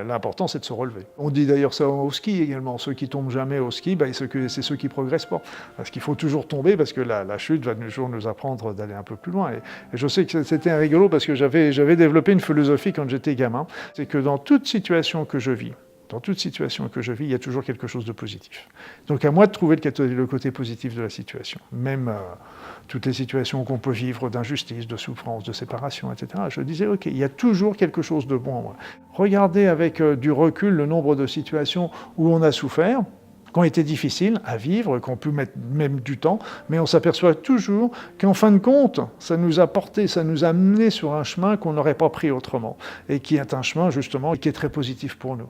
l'important c'est de se relever. On dit d'ailleurs ça au ski également, ceux qui tombent jamais au ski, c'est ceux qui progressent pas. Parce qu'il faut toujours tomber, parce que la chute va toujours nous apprendre d'aller un peu plus loin. Et je sais que c'était rigolo parce que j'avais développé une philosophie quand j'étais gamin, c'est que dans toute situation que je vis, il y a toujours quelque chose de positif. Donc à moi de trouver le côté positif de la situation. Même toutes les situations qu'on peut vivre d'injustice, de souffrance, de séparation, etc. Je disais, OK, il y a toujours quelque chose de bon en moi. Regardez avec du recul le nombre de situations où on a souffert, qui ont été difficiles à vivre, qu'on peut mettre même du temps, mais on s'aperçoit toujours qu'en fin de compte, ça nous a porté, ça nous a amené sur un chemin qu'on n'aurait pas pris autrement, et qui est un chemin justement qui est très positif pour nous.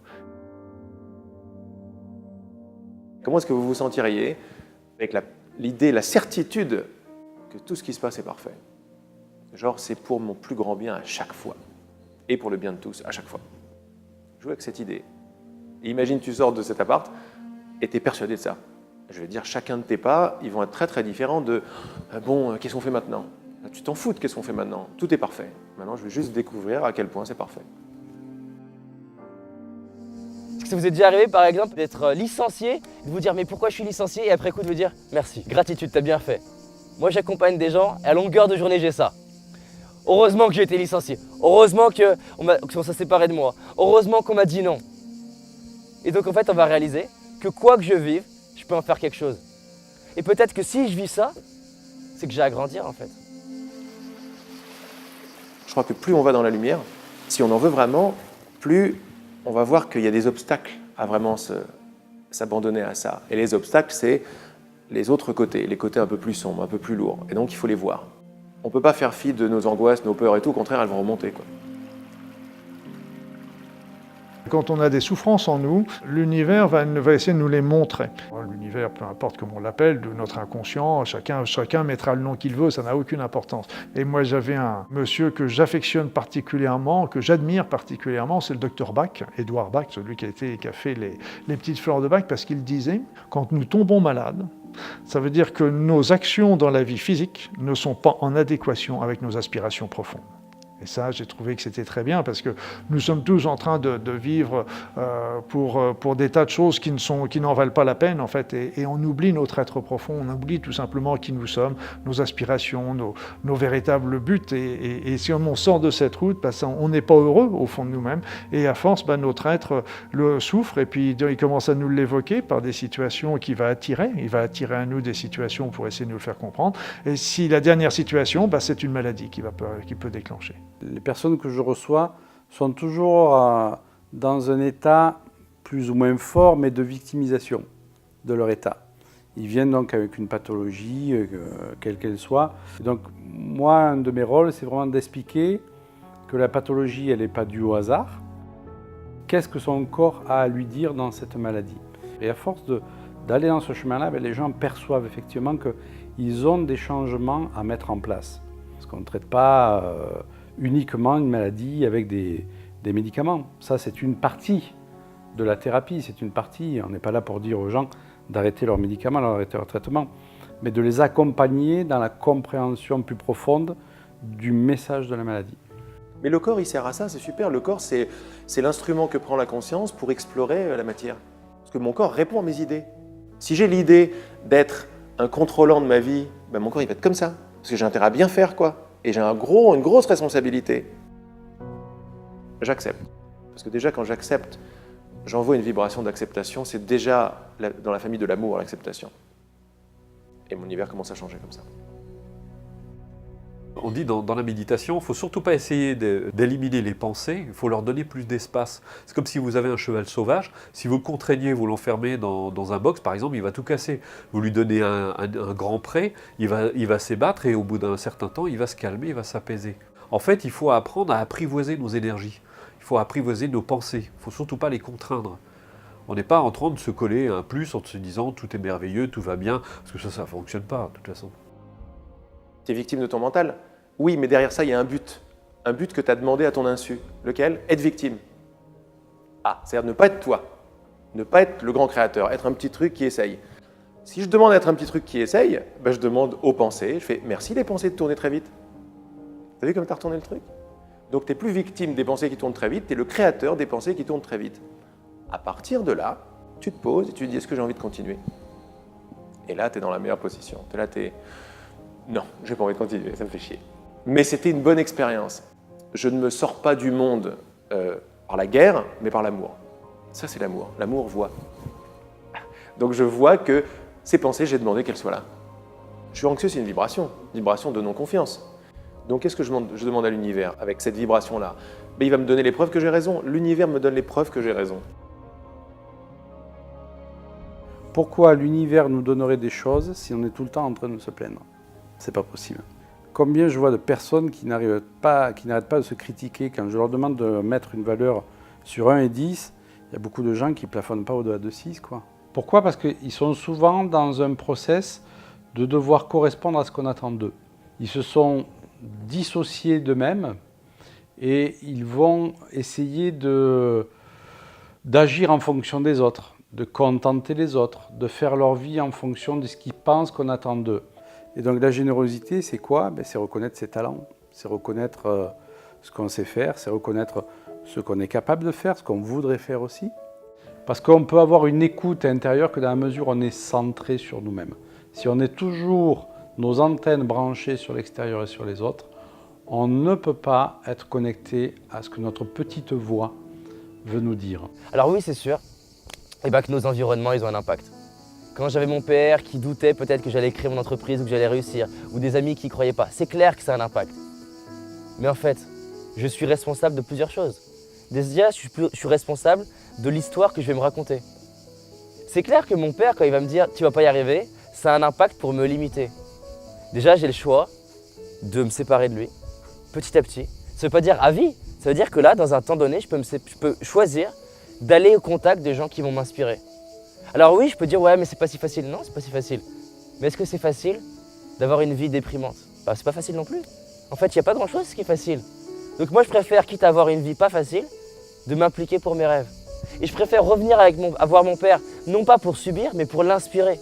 Comment est-ce que vous vous sentiriez avec l'idée, la certitude que tout ce qui se passe est parfait? Genre, c'est pour mon plus grand bien à chaque fois. Et pour le bien de tous, à chaque fois. Jouez avec cette idée. Et imagine, tu sors de cet appart et tu es persuadé de ça. Je veux dire, chacun de tes pas, ils vont être très très différents de « bon, qu'est-ce qu'on fait maintenant ?» Tu t'en fous de qu'est-ce qu'on fait maintenant. Tout est parfait. Maintenant, je vais juste découvrir à quel point c'est parfait. Est-ce que ça vous est déjà arrivé, par exemple, d'être licencié, de vous dire mais pourquoi je suis licencié, et après coup de vous dire merci, gratitude, t'as bien fait. Moi j'accompagne des gens, et à longueur de journée j'ai ça. Heureusement que j'ai été licencié, heureusement qu'on s'est séparé de moi, heureusement qu'on m'a dit non. Et donc en fait on va réaliser que quoi que je vive, je peux en faire quelque chose. Et peut-être que si je vis ça, c'est que j'ai à grandir en fait. Je crois que plus on va dans la lumière, si on en veut vraiment, plus on va voir qu'il y a des obstacles à vraiment s'abandonner à ça. Et les obstacles, c'est les autres côtés, les côtés un peu plus sombres, un peu plus lourds. Et donc, il faut les voir. On ne peut pas faire fi de nos angoisses, nos peurs et tout. Au contraire, elles vont remonter, quoi. Quand on a des souffrances en nous, l'univers va essayer de nous les montrer. L'univers, peu importe comment on l'appelle, de notre inconscient, chacun mettra le nom qu'il veut, ça n'a aucune importance. Et moi, j'avais un monsieur que j'affectionne particulièrement, que j'admire particulièrement, c'est le docteur Bach, Édouard Bach, celui qui a fait les petites fleurs de Bach, parce qu'il disait, quand nous tombons malades, ça veut dire que nos actions dans la vie physique ne sont pas en adéquation avec nos aspirations profondes. Et ça, j'ai trouvé que c'était très bien parce que nous sommes tous en train de vivre pour des tas de choses qui n'en valent pas la peine, en fait. Et on oublie notre être profond, on oublie tout simplement qui nous sommes, nos aspirations, nos véritables buts. Et si on sort de cette route, on n'est pas heureux au fond de nous-mêmes. Et à force, notre être le souffre et puis il commence à nous l'évoquer par des situations qu'il va attirer. Il va attirer à nous des situations pour essayer de nous le faire comprendre. Et si la dernière situation, c'est une maladie qui peut déclencher. Les personnes que je reçois sont toujours dans un état plus ou moins fort, mais de victimisation de leur état. Ils viennent donc avec une pathologie, quelle qu'elle soit. Et donc, moi, un de mes rôles, c'est vraiment d'expliquer que la pathologie, elle n'est pas due au hasard. Qu'est-ce que son corps a à lui dire dans cette maladie? Et à force d'aller dans ce chemin-là, les gens perçoivent effectivement qu'ils ont des changements à mettre en place. Parce qu'on ne traite pas uniquement une maladie avec des médicaments. Ça, c'est une partie de la thérapie, c'est une partie. On n'est pas là pour dire aux gens d'arrêter leurs médicaments, d'arrêter leur traitement, mais de les accompagner dans la compréhension plus profonde du message de la maladie. Mais le corps, il sert à ça, c'est super. Le corps, c'est l'instrument que prend la conscience pour explorer la matière. Parce que mon corps répond à mes idées. Si j'ai l'idée d'être un contrôlant de ma vie, mon corps, il va être comme ça. Parce que j'ai intérêt à bien faire, quoi. Et j'ai une grosse responsabilité. J'accepte. Parce que déjà, quand j'accepte, j'envoie une vibration d'acceptation. C'est déjà dans la famille de l'amour, l'acceptation. Et mon univers commence à changer comme ça. On dit dans la méditation, il ne faut surtout pas essayer d'éliminer les pensées, il faut leur donner plus d'espace. C'est comme si vous avez un cheval sauvage, si vous le contraignez, vous l'enfermez dans un box par exemple, il va tout casser. Vous lui donnez un grand pré, il va s'ébattre et au bout d'un certain temps, il va se calmer, il va s'apaiser. En fait, il faut apprendre à apprivoiser nos énergies, il faut apprivoiser nos pensées, il ne faut surtout pas les contraindre. On n'est pas en train de se coller un plus en se disant tout est merveilleux, tout va bien, parce que ça ne fonctionne pas de toute façon. Tu es victime de ton mental? Oui, mais derrière ça, il y a un but. Un but que tu as demandé à ton insu. Lequel? Être victime. Ah, c'est-à-dire ne pas être toi. Ne pas être le grand créateur, être un petit truc qui essaye. Si je demande à être un petit truc qui essaye, ben je demande aux pensées, je fais merci les pensées de tourner très vite. T'as vu comme tu as retourné le truc? Donc tu n'es plus victime des pensées qui tournent très vite, tu es le créateur des pensées qui tournent très vite. À partir de là, tu te poses et tu te dis est-ce que j'ai envie de continuer? Et là, tu es dans la meilleure position. Là, tu es non, j'ai pas envie de continuer, ça me fait chier. Mais c'était une bonne expérience. Je ne me sors pas du monde par la guerre, mais par l'amour. Ça, c'est l'amour. L'amour voit. Donc je vois que ces pensées, j'ai demandé qu'elles soient là. Je suis anxieux, c'est une vibration de non-confiance. Donc qu'est-ce que je demande à l'univers avec cette vibration-là? Ben, il va me donner les preuves que j'ai raison. L'univers me donne les preuves que j'ai raison. Pourquoi l'univers nous donnerait des choses si on est tout le temps en train de se plaindre? C'est pas possible. Combien je vois de personnes qui n'arrêtent pas de se critiquer quand je leur demande de mettre une valeur sur 1 et 10, il y a beaucoup de gens qui ne plafonnent pas au-delà de 6, quoi. Pourquoi? Parce qu'ils sont souvent dans un process de devoir correspondre à ce qu'on attend d'eux. Ils se sont dissociés d'eux-mêmes et ils vont essayer d'agir en fonction des autres, de contenter les autres, de faire leur vie en fonction de ce qu'ils pensent qu'on attend d'eux. Et donc la générosité, c'est quoi? C'est reconnaître ses talents, c'est reconnaître ce qu'on sait faire, c'est reconnaître ce qu'on est capable de faire, ce qu'on voudrait faire aussi. Parce qu'on peut avoir une écoute intérieure que dans la mesure où on est centré sur nous-mêmes. Si on est toujours nos antennes branchées sur l'extérieur et sur les autres, on ne peut pas être connecté à ce que notre petite voix veut nous dire. Alors oui, c'est sûr que nos environnements, ils ont un impact. Quand j'avais mon père qui doutait peut-être que j'allais créer mon entreprise ou que j'allais réussir, ou des amis qui ne croyaient pas, c'est clair que ça a un impact. Mais en fait, je suis responsable de plusieurs choses. Déjà, je suis responsable de l'histoire que je vais me raconter. C'est clair que mon père, quand il va me dire « tu vas pas y arriver », ça a un impact pour me limiter. Déjà, j'ai le choix de me séparer de lui, petit à petit. Ça ne veut pas dire à vie, ça veut dire que là, dans un temps donné, je peux choisir d'aller au contact des gens qui vont m'inspirer. Alors oui, je peux dire « ouais, mais c'est pas si facile ». Non, c'est pas si facile. Mais est-ce que c'est facile d'avoir une vie déprimante? Bah, c'est pas facile non plus. En fait, il n'y a pas grand-chose qui est facile. Donc moi, je préfère, quitte à avoir une vie pas facile, de m'impliquer pour mes rêves. Et je préfère revenir à voir mon père, non pas pour subir, mais pour l'inspirer.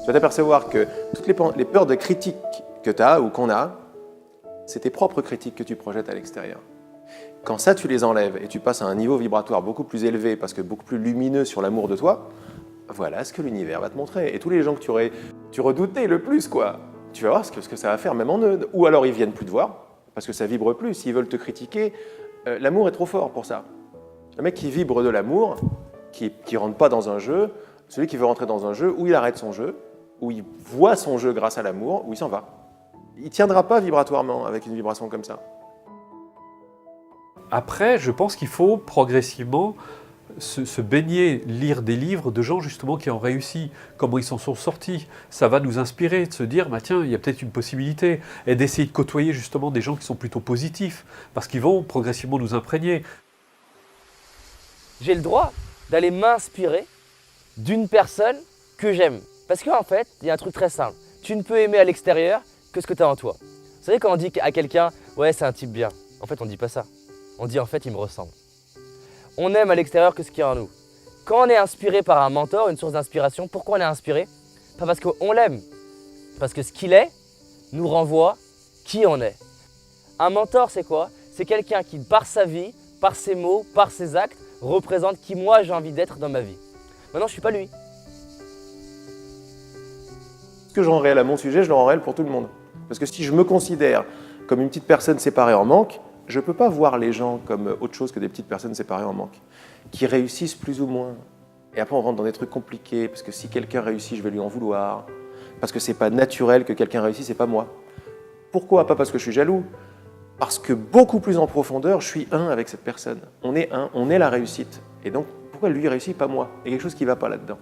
Tu vas t'apercevoir que toutes les peurs de critique que tu as ou qu'on a, c'est tes propres critiques que tu projettes à l'extérieur. Quand ça, tu les enlèves et tu passes à un niveau vibratoire beaucoup plus élevé, parce que beaucoup plus lumineux sur l'amour de toi, voilà ce que l'univers va te montrer. Et tous les gens que tu redoutais le plus, quoi, tu vas voir ce que ça va faire, même en eux. Ou alors ils viennent plus te voir, parce que ça vibre plus. S'ils veulent te critiquer, l'amour est trop fort pour ça. Le mec qui vibre de l'amour, qui ne rentre pas dans un jeu, celui qui veut rentrer dans un jeu, où il arrête son jeu, où il voit son jeu grâce à l'amour, où il s'en va. Il ne tiendra pas vibratoirement avec une vibration comme ça. Après, je pense qu'il faut progressivement se baigner, lire des livres de gens justement qui ont réussi, comment ils s'en sont sortis. Ça va nous inspirer de se dire, bah tiens, il y a peut-être une possibilité, et d'essayer de côtoyer justement des gens qui sont plutôt positifs, parce qu'ils vont progressivement nous imprégner. J'ai le droit d'aller m'inspirer d'une personne que j'aime. Parce qu'en fait, il y a un truc très simple. Tu ne peux aimer à l'extérieur que ce que tu as en toi. Vous savez quand on dit à quelqu'un, ouais, c'est un type bien. En fait, on ne dit pas ça. On dit en fait, il me ressemble. On aime à l'extérieur que ce qu'il y a en nous. Quand on est inspiré par un mentor, une source d'inspiration, pourquoi on est inspiré? Pas parce qu'on l'aime, parce que ce qu'il est nous renvoie qui on est. Un mentor, c'est quoi? C'est quelqu'un qui, par sa vie, par ses mots, par ses actes, représente qui moi j'ai envie d'être dans ma vie. Maintenant, je ne suis pas lui. Ce que je rends réel à mon sujet, je le rends réel pour tout le monde. Parce que si je me considère comme une petite personne séparée en manque, je ne peux pas voir les gens comme autre chose que des petites personnes séparées en manque, qui réussissent plus ou moins. Et après, on rentre dans des trucs compliqués, parce que si quelqu'un réussit, je vais lui en vouloir. parce que c'est pas naturel que quelqu'un réussisse, c'est pas moi. Pourquoi? Pas parce que je suis jaloux, parce que beaucoup plus en profondeur, je suis un avec cette personne. On est un, on est la réussite. Et donc, pourquoi lui réussit, pas moi? Il y a quelque chose qui ne va pas là-dedans.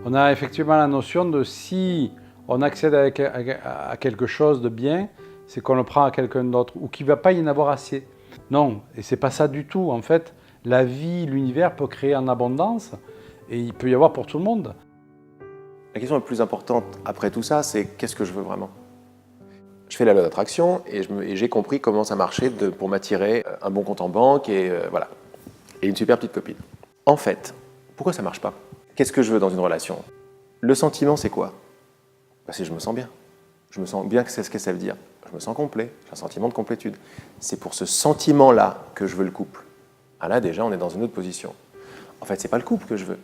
On a effectivement la notion de si on accède à quelque chose de bien, c'est qu'on le prend à quelqu'un d'autre ou qu'il ne va pas y en avoir assez. Non, et c'est pas ça du tout. En fait, la vie, l'univers peut créer en abondance et il peut y avoir pour tout le monde. La question la plus importante après tout ça, c'est qu'est-ce que je veux vraiment? Je fais la loi d'attraction et j'ai compris comment ça marchait pour m'attirer un bon compte en banque et voilà. Et une super petite copine. En fait, pourquoi ça ne marche pas? Qu'est-ce que je veux dans une relation? Le sentiment, c'est quoi? C'est je me sens bien. Je me sens bien, c'est ce que ça veut dire. Je me sens complet, j'ai un sentiment de complétude. C'est pour ce sentiment-là que je veux le couple. Ah là, déjà, on est dans une autre position. En fait, ce n'est pas le couple que je veux,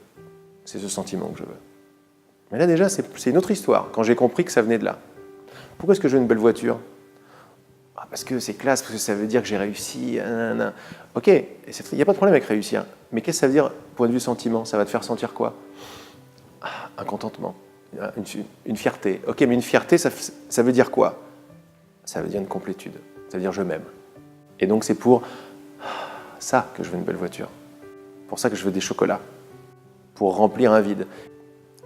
c'est ce sentiment que je veux. Mais là, déjà, c'est une autre histoire, quand j'ai compris que ça venait de là. Pourquoi est-ce que je veux une belle voiture? Parce que c'est classe, parce que ça veut dire que j'ai réussi. Nanana. Ok, il n'y a pas de problème avec réussir. Mais qu'est-ce que ça veut dire, point de vue sentiment? Ça va te faire sentir quoi? Un contentement, une fierté. Ok, mais une fierté, ça veut dire quoi? Ça veut dire une complétude. Ça veut dire je m'aime. Et donc c'est pour ça que je veux une belle voiture. Pour ça que je veux des chocolats. Pour remplir un vide.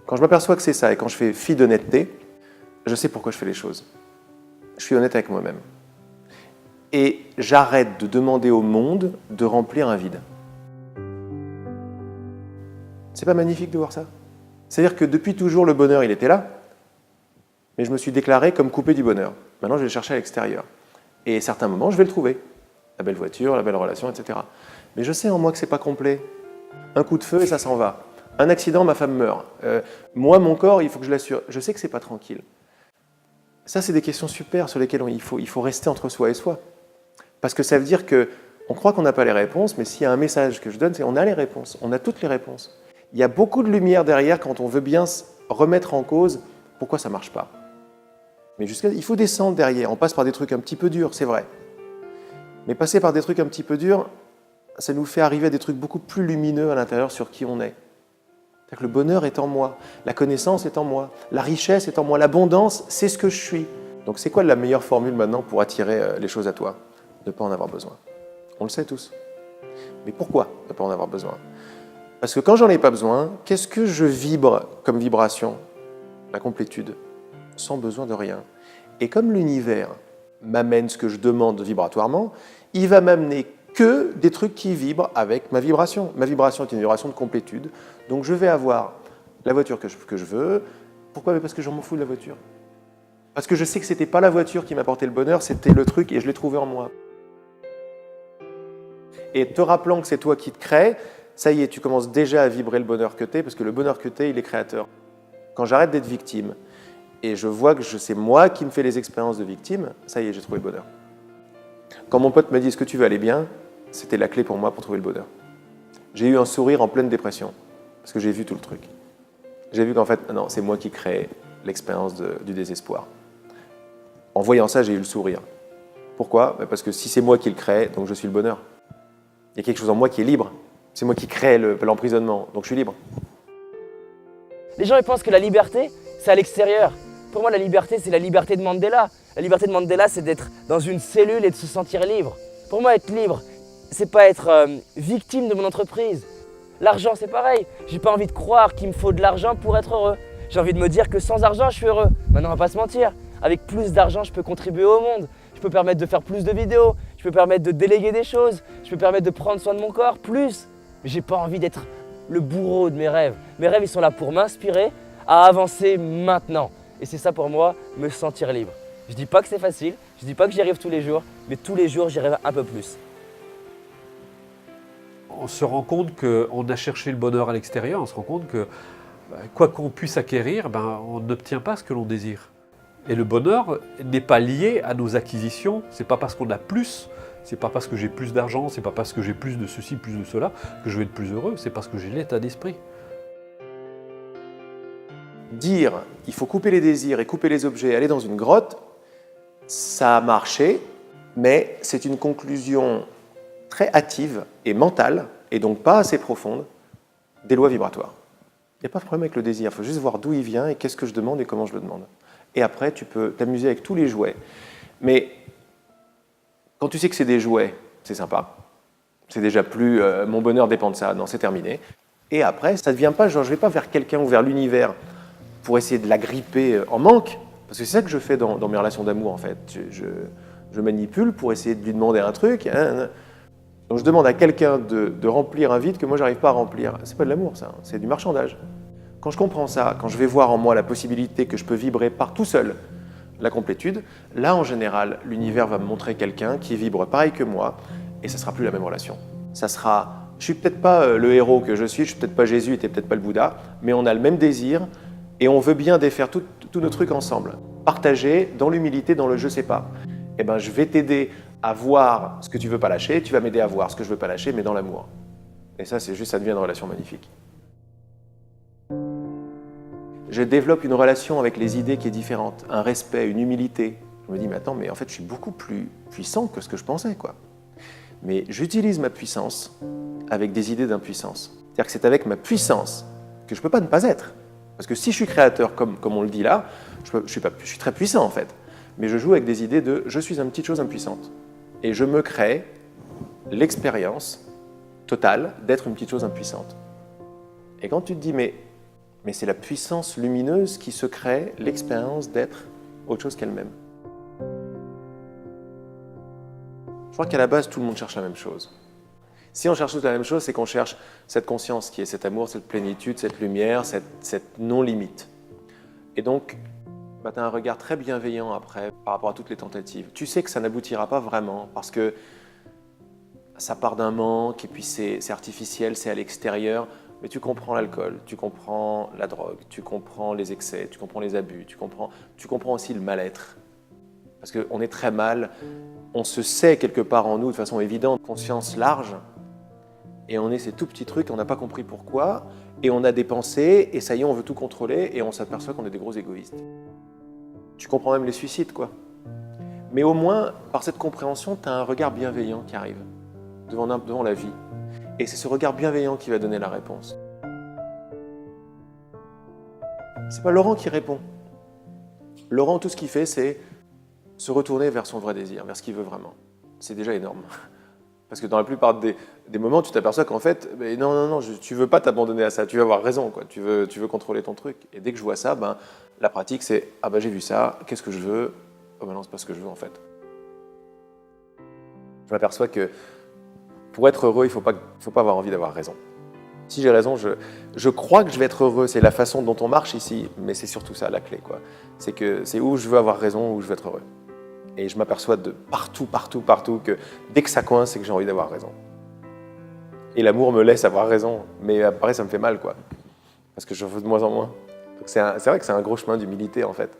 Quand je m'aperçois que c'est ça et quand je fais fi d'honnêteté, je sais pourquoi je fais les choses. Je suis honnête avec moi-même. Et j'arrête de demander au monde de remplir un vide. C'est pas magnifique de voir ça? C'est-à-dire que depuis toujours, le bonheur, il était là, mais je me suis déclaré comme coupé du bonheur. Maintenant, je vais le chercher à l'extérieur. Et à certains moments, je vais le trouver. La belle voiture, la belle relation, etc. Mais je sais en moi que c'est pas complet. Un coup de feu et ça s'en va. Un accident, ma femme meurt. Moi, mon corps, il faut que je l'assure. Je sais que c'est pas tranquille. Ça, c'est des questions super sur lesquelles il faut rester entre soi et soi. Parce que ça veut dire qu'on croit qu'on n'a pas les réponses, mais s'il y a un message que je donne, c'est qu'on a les réponses, on a toutes les réponses. Il y a beaucoup de lumière derrière quand on veut bien remettre en cause pourquoi ça ne marche pas. Mais il faut descendre derrière, on passe par des trucs un petit peu durs, c'est vrai. Mais passer par des trucs un petit peu durs, ça nous fait arriver à des trucs beaucoup plus lumineux à l'intérieur sur qui on est. C'est-à-dire que le bonheur est en moi, la connaissance est en moi, la richesse est en moi, l'abondance, c'est ce que je suis. Donc c'est quoi la meilleure formule maintenant pour attirer les choses à toi? De ne pas en avoir besoin. On le sait tous. Mais pourquoi ne pas en avoir besoin? Parce que quand j'en ai pas besoin, qu'est-ce que je vibre comme vibration? La complétude, sans besoin de rien. Et comme l'univers m'amène ce que je demande vibratoirement, il va m'amener que des trucs qui vibrent avec ma vibration. Ma vibration est une vibration de complétude, donc je vais avoir la voiture que je veux. Pourquoi? Parce que je m'en fous de la voiture. Parce que je sais que c'était pas la voiture qui m'apportait le bonheur, c'était le truc et je l'ai trouvé en moi. Et te rappelant que c'est toi qui te crée, ça y est, tu commences déjà à vibrer le bonheur que tu es, parce que le bonheur que tu es, il est créateur. Quand j'arrête d'être victime, et je vois que c'est moi qui me fais les expériences de victime, ça y est, j'ai trouvé le bonheur. Quand mon pote m'a dit « Est-ce que tu vas aller bien ?», c'était la clé pour moi pour trouver le bonheur. J'ai eu un sourire en pleine dépression, parce que j'ai vu tout le truc. J'ai vu qu'en fait, non, c'est moi qui crée l'expérience du désespoir. En voyant ça, j'ai eu le sourire. Pourquoi? Parce que si c'est moi qui le crée, donc je suis le bonheur. Il y a quelque chose en moi qui est libre. C'est moi qui crée l'emprisonnement, donc je suis libre. Les gens ils pensent que la liberté, c'est à l'extérieur. Pour moi, la liberté, c'est la liberté de Mandela. La liberté de Mandela, c'est d'être dans une cellule et de se sentir libre. Pour moi, être libre, c'est pas être victime de mon entreprise. L'argent, c'est pareil. J'ai pas envie de croire qu'il me faut de l'argent pour être heureux. J'ai envie de me dire que sans argent, je suis heureux. Maintenant, on va pas se mentir. Avec plus d'argent, je peux contribuer au monde. Je peux permettre de faire plus de vidéos. Je peux permettre de déléguer des choses. Je peux permettre de prendre soin de mon corps, plus. Mais j'ai pas envie d'être le bourreau de mes rêves. Mes rêves, ils sont là pour m'inspirer à avancer maintenant. Et c'est ça pour moi, me sentir libre. Je dis pas que c'est facile, je dis pas que j'y arrive tous les jours, mais tous les jours, j'y arrive un peu plus. On se rend compte qu'on a cherché le bonheur à l'extérieur, on se rend compte que quoi qu'on puisse acquérir, on n'obtient pas ce que l'on désire. Et le bonheur n'est pas lié à nos acquisitions, c'est pas parce qu'on a plus, c'est pas parce que j'ai plus d'argent, c'est pas parce que j'ai plus de ceci, plus de cela, que je vais être plus heureux, c'est parce que j'ai l'état d'esprit. Dire il faut couper les désirs et couper les objets, aller dans une grotte, ça a marché, mais c'est une conclusion très hâtive et mentale, et donc pas assez profonde, des lois vibratoires. Il n'y a pas de problème avec le désir, il faut juste voir d'où il vient et qu'est-ce que je demande et comment je le demande. Et après, tu peux t'amuser avec tous les jouets. Mais quand tu sais que c'est des jouets, c'est sympa. C'est déjà plus mon bonheur dépend de ça, non, c'est terminé. Et après, ça ne devient pas genre je ne vais pas vers quelqu'un ou vers l'univers pour essayer de l'agripper en manque, parce que c'est ça que je fais dans mes relations d'amour en fait. Je manipule pour essayer de lui demander un truc. Donc je demande à quelqu'un de remplir un vide que moi j'arrive pas à remplir. C'est pas de l'amour ça, c'est du marchandage. Quand je comprends ça, quand je vais voir en moi la possibilité que je peux vibrer par tout seul la complétude, là en général l'univers va me montrer quelqu'un qui vibre pareil que moi et ça sera plus la même relation. Ça sera, je suis peut-être pas le héros que je suis peut-être pas Jésus et t'es peut-être pas le Bouddha, mais on a le même désir et on veut bien défaire tous nos trucs ensemble. Partager dans l'humilité, dans le je sais pas. Eh ben je vais t'aider à voir ce que tu veux pas lâcher, tu vas m'aider à voir ce que je veux pas lâcher, mais dans l'amour. Et ça, c'est juste, ça devient une relation magnifique. Je développe une relation avec les idées qui est différente, un respect, une humilité. Je me dis, mais attends, mais en fait, je suis beaucoup plus puissant que ce que je pensais, quoi. Mais j'utilise ma puissance avec des idées d'impuissance. C'est-à-dire que c'est avec ma puissance que je peux pas ne pas être. Parce que si je suis créateur, comme on le dit là, je suis très puissant, en fait. Mais je joue avec des idées de « je suis une petite chose impuissante ». Et je me crée l'expérience totale d'être une petite chose impuissante. Et quand tu te dis « mais c'est la puissance lumineuse qui se crée l'expérience d'être autre chose qu'elle-même ». Je crois qu'à la base, tout le monde cherche la même chose. Si on cherche toute la même chose, c'est qu'on cherche cette conscience qui est cet amour, cette plénitude, cette lumière, cette non-limite. Et donc, tu as un regard très bienveillant après par rapport à toutes les tentatives. Tu sais que ça n'aboutira pas vraiment parce que ça part d'un manque et puis c'est artificiel, c'est à l'extérieur. Mais tu comprends l'alcool, tu comprends la drogue, tu comprends les excès, tu comprends les abus, tu comprends aussi le mal-être. Parce qu'on est très mal, on se sait quelque part en nous de façon évidente, conscience large, et on est ces tout petits trucs, on n'a pas compris pourquoi, et on a des pensées, et ça y est, on veut tout contrôler, et on s'aperçoit qu'on est des gros égoïstes. Tu comprends même les suicides, quoi. Mais au moins, par cette compréhension, tu as un regard bienveillant qui arrive devant la vie. Et c'est ce regard bienveillant qui va donner la réponse. C'est pas Laurent qui répond. Laurent, tout ce qu'il fait, c'est se retourner vers son vrai désir, vers ce qu'il veut vraiment. C'est déjà énorme. Parce que dans la plupart des moments, tu t'aperçois qu'en fait, non, tu veux pas t'abandonner à ça, tu veux avoir raison, quoi. Tu veux contrôler ton truc. Et dès que je vois ça, la pratique, c'est « Ah j'ai vu ça, qu'est-ce que je veux ?» Oh non, c'est pas ce que je veux en fait. Je m'aperçois que pour être heureux, il faut pas avoir envie d'avoir raison. Si j'ai raison, je crois que je vais être heureux, c'est la façon dont on marche ici, mais c'est surtout ça la clé, quoi. C'est où je veux avoir raison, où je veux être heureux. Et je m'aperçois de partout que dès que ça coince, c'est que j'ai envie d'avoir raison. Et l'amour me laisse avoir raison, mais après ça me fait mal, quoi. Parce que je veux de moins en moins. Donc c'est vrai que c'est un gros chemin d'humilité, en fait.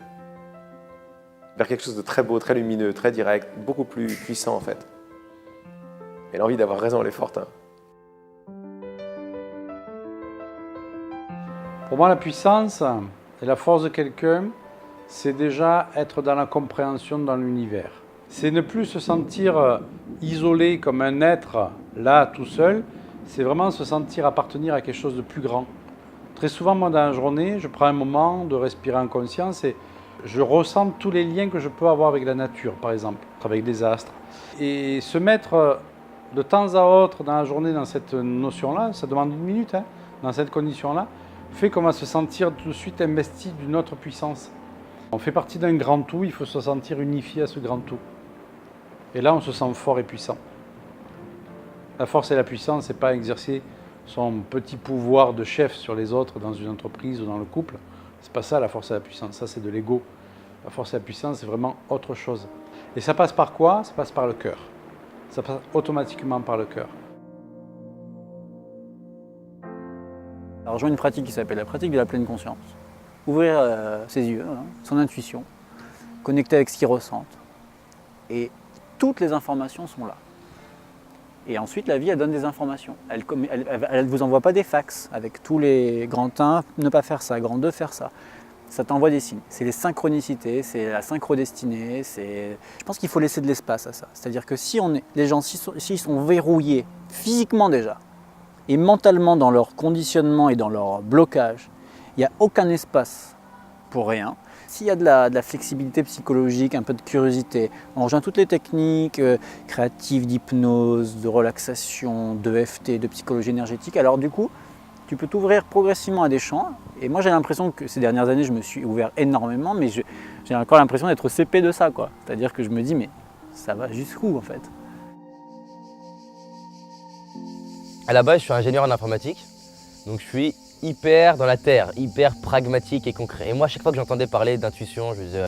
Vers quelque chose de très beau, très lumineux, très direct, beaucoup plus puissant, en fait. Et l'envie d'avoir raison, elle est forte, hein. Pour moi, la puissance et la force de quelqu'un, c'est déjà être dans la compréhension dans l'univers. C'est ne plus se sentir isolé comme un être là, tout seul. C'est vraiment se sentir appartenir à quelque chose de plus grand. Très souvent, moi, dans la journée, je prends un moment de respirer en conscience et je ressens tous les liens que je peux avoir avec la nature, par exemple, avec les astres. Et se mettre de temps à autre dans la journée dans cette notion-là, ça demande 1 minute, hein, dans cette condition-là, fait qu'on va se sentir tout de suite investi d'une autre puissance. On fait partie d'un grand tout, il faut se sentir unifié à ce grand tout. Et là, on se sent fort et puissant. La force et la puissance, ce n'est pas exercer son petit pouvoir de chef sur les autres dans une entreprise ou dans le couple. C'est pas ça la force et la puissance, ça c'est de l'ego. La force et la puissance, c'est vraiment autre chose. Et ça passe par quoi? Ça passe par le cœur. Ça passe automatiquement par le cœur. Alors, je rejoins une pratique qui s'appelle la pratique de la pleine conscience. Ouvrir ses yeux, son intuition, connecter avec ce qu'il ressent. Et toutes les informations sont là. Et ensuite, la vie, elle donne des informations. Elle ne vous envoie pas des fax avec tous les grand 1, ne pas faire ça, grand 2, faire ça. Ça t'envoie des signes. C'est les synchronicités, c'est la synchrodestinée. Je pense qu'il faut laisser de l'espace à ça. C'est-à-dire que si les gens s'ils sont verrouillés physiquement déjà, Et mentalement, dans leur conditionnement et dans leur blocage, il n'y a aucun espace pour rien. S'il y a de la flexibilité psychologique, un peu de curiosité, on rejoint toutes les techniques créatives d'hypnose, de relaxation, de d'EFT, de psychologie énergétique. Alors du coup, tu peux t'ouvrir progressivement à des champs. Et moi, j'ai l'impression que ces dernières années, je me suis ouvert énormément, mais j'ai encore l'impression d'être CP de ça, quoi. C'est-à-dire que je me dis, mais ça va jusqu'où en fait? À la base, je suis ingénieur en informatique, donc je suis hyper dans la terre, hyper pragmatique et concret. Et moi, à chaque fois que j'entendais parler d'intuition, je me disais,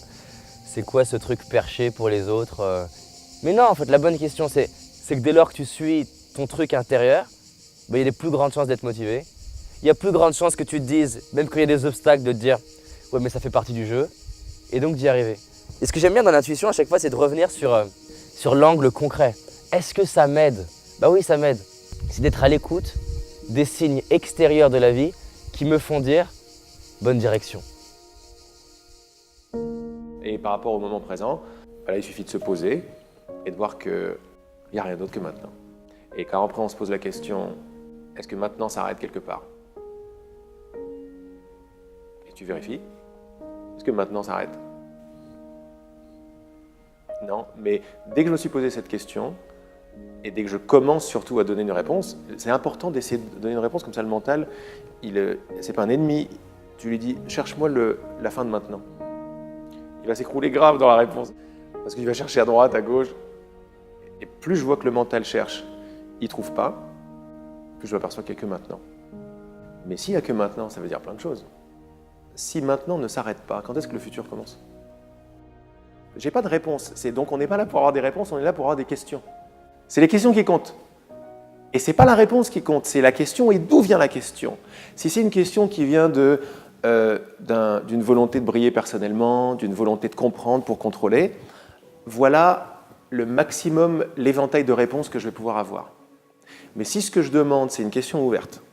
c'est quoi ce truc perché pour les autres? Mais non, en fait, la bonne question, c'est que dès lors que tu suis ton truc intérieur, il y a des plus grandes chances d'être motivé. Il y a plus grandes chances que tu te dises, même quand il y a des obstacles, de te dire, ouais, mais ça fait partie du jeu, et donc d'y arriver. Et ce que j'aime bien dans l'intuition, à chaque fois, c'est de revenir sur l'angle concret. Est-ce que ça m'aide? Bah oui, ça m'aide. C'est d'être à l'écoute des signes extérieurs de la vie qui me font dire bonne direction. Et par rapport au moment présent, là, il suffit de se poser et de voir qu'il n'y a rien d'autre que maintenant. Et quand après on se pose la question, est-ce que maintenant ça arrête quelque part? Et tu vérifies, est-ce que maintenant ça arrête? Non, mais dès que je me suis posé cette question, et dès que je commence surtout à donner une réponse, c'est important d'essayer de donner une réponse, comme ça le mental, c'est pas un ennemi. Tu lui dis, cherche-moi la fin de maintenant. Il va s'écrouler grave dans la réponse, parce qu'il va chercher à droite, à gauche. Et plus je vois que le mental cherche, il ne trouve pas, plus je m'aperçois qu'il n'y a que maintenant. Mais s'il n'y a que maintenant, ça veut dire plein de choses. Si maintenant ne s'arrête pas, quand est-ce que le futur commence? J'ai pas de réponse. Donc on n'est pas là pour avoir des réponses, on est là pour avoir des questions. C'est les questions qui comptent. Et ce n'est pas la réponse qui compte, c'est la question et d'où vient la question. Si c'est une question qui vient d'une volonté de briller personnellement, d'une volonté de comprendre pour contrôler, voilà le maximum, l'éventail de réponses que je vais pouvoir avoir. Mais si ce que je demande, c'est une question ouverte,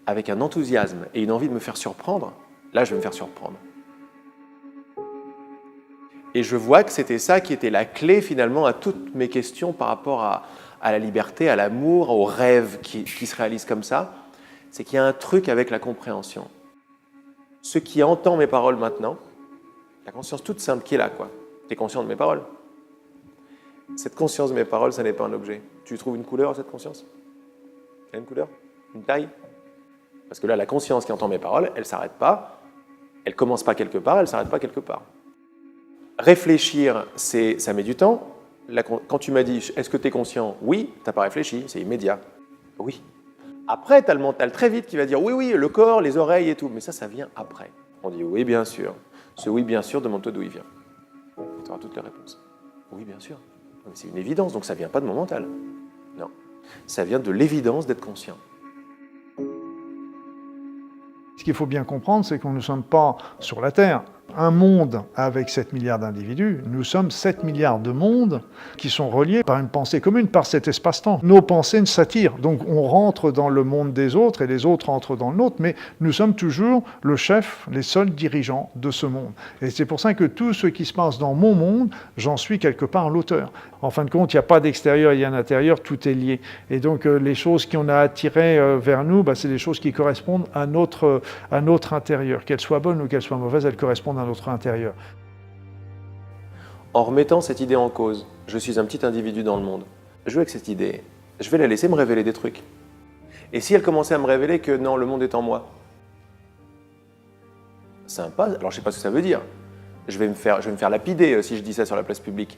avec un enthousiasme et une envie de me faire surprendre, là, je vais me faire surprendre. Et je vois que c'était ça qui était la clé finalement à toutes mes questions par rapport à la liberté, à l'amour, aux rêves qui se réalisent comme ça. C'est qu'il y a un truc avec la compréhension. Ce qui entend mes paroles maintenant, la conscience toute simple qui est là, quoi. Tu es conscient de mes paroles. Cette conscience de mes paroles, ça n'est pas un objet. Tu trouves une couleur à cette conscience? Il y a une couleur? Une taille? Parce que là, la conscience qui entend mes paroles, elle ne s'arrête pas. Elle ne commence pas quelque part, elle ne s'arrête pas quelque part. Réfléchir, ça met du temps. Quand tu m'as dit, est-ce que tu es conscient? Oui, tu n'as pas réfléchi, c'est immédiat. Oui. Après, tu as le mental très vite qui va dire, oui, le corps, les oreilles et tout. Mais ça vient après. On dit, oui, bien sûr. Ce oui, bien sûr, demande-toi d'où il vient. Tu auras toutes les réponses. Oui, bien sûr. Mais c'est une évidence, donc ça ne vient pas de mon mental. Non. Ça vient de l'évidence d'être conscient. Ce qu'il faut bien comprendre, c'est qu'on ne sommes pas sur la Terre. Un monde avec 7 milliards d'individus, nous sommes 7 milliards de mondes qui sont reliés par une pensée commune, par cet espace-temps. Nos pensées s'attirent, donc on rentre dans le monde des autres et les autres entrent dans le nôtre, mais nous sommes toujours le chef, les seuls dirigeants de ce monde. Et c'est pour ça que tout ce qui se passe dans mon monde, j'en suis quelque part l'auteur. En fin de compte, il n'y a pas d'extérieur, il y a un intérieur, tout est lié. Et donc les choses qu'on a attirées vers nous, c'est des choses qui correspondent à notre intérieur. Qu'elles soient bonnes ou qu'elles soient mauvaises, elles correspondent à notre intérieur. En remettant cette idée en cause, je suis un petit individu dans le monde. Je veux avec cette idée, je vais la laisser me révéler des trucs. Et si elle commençait à me révéler que non, le monde est en moi, sympa, alors je ne sais pas ce que ça veut dire. Je vais me faire lapider si je dis ça sur la place publique.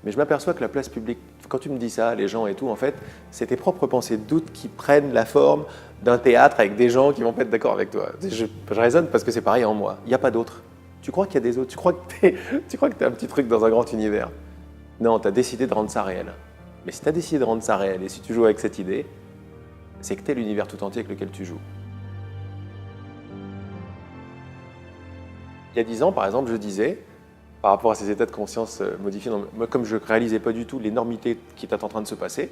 Mais je m'aperçois que la place publique, quand tu me dis ça, les gens et tout, en fait, c'est tes propres pensées de doute qui prennent la forme d'un théâtre avec des gens qui vont pas être d'accord avec toi. Je raisonne parce que c'est pareil en moi. Il n'y a pas d'autre. Tu crois qu'il y a des autres? Tu crois que tu es un petit truc dans un grand univers? Non, tu as décidé de rendre ça réel. Mais si tu as décidé de rendre ça réel et si tu joues avec cette idée, c'est que tu es l'univers tout entier avec lequel tu joues. Il y a 10 ans, par exemple, je disais, par rapport à ces états de conscience modifiés, moi, comme je ne réalisais pas du tout l'énormité qui était en train de se passer,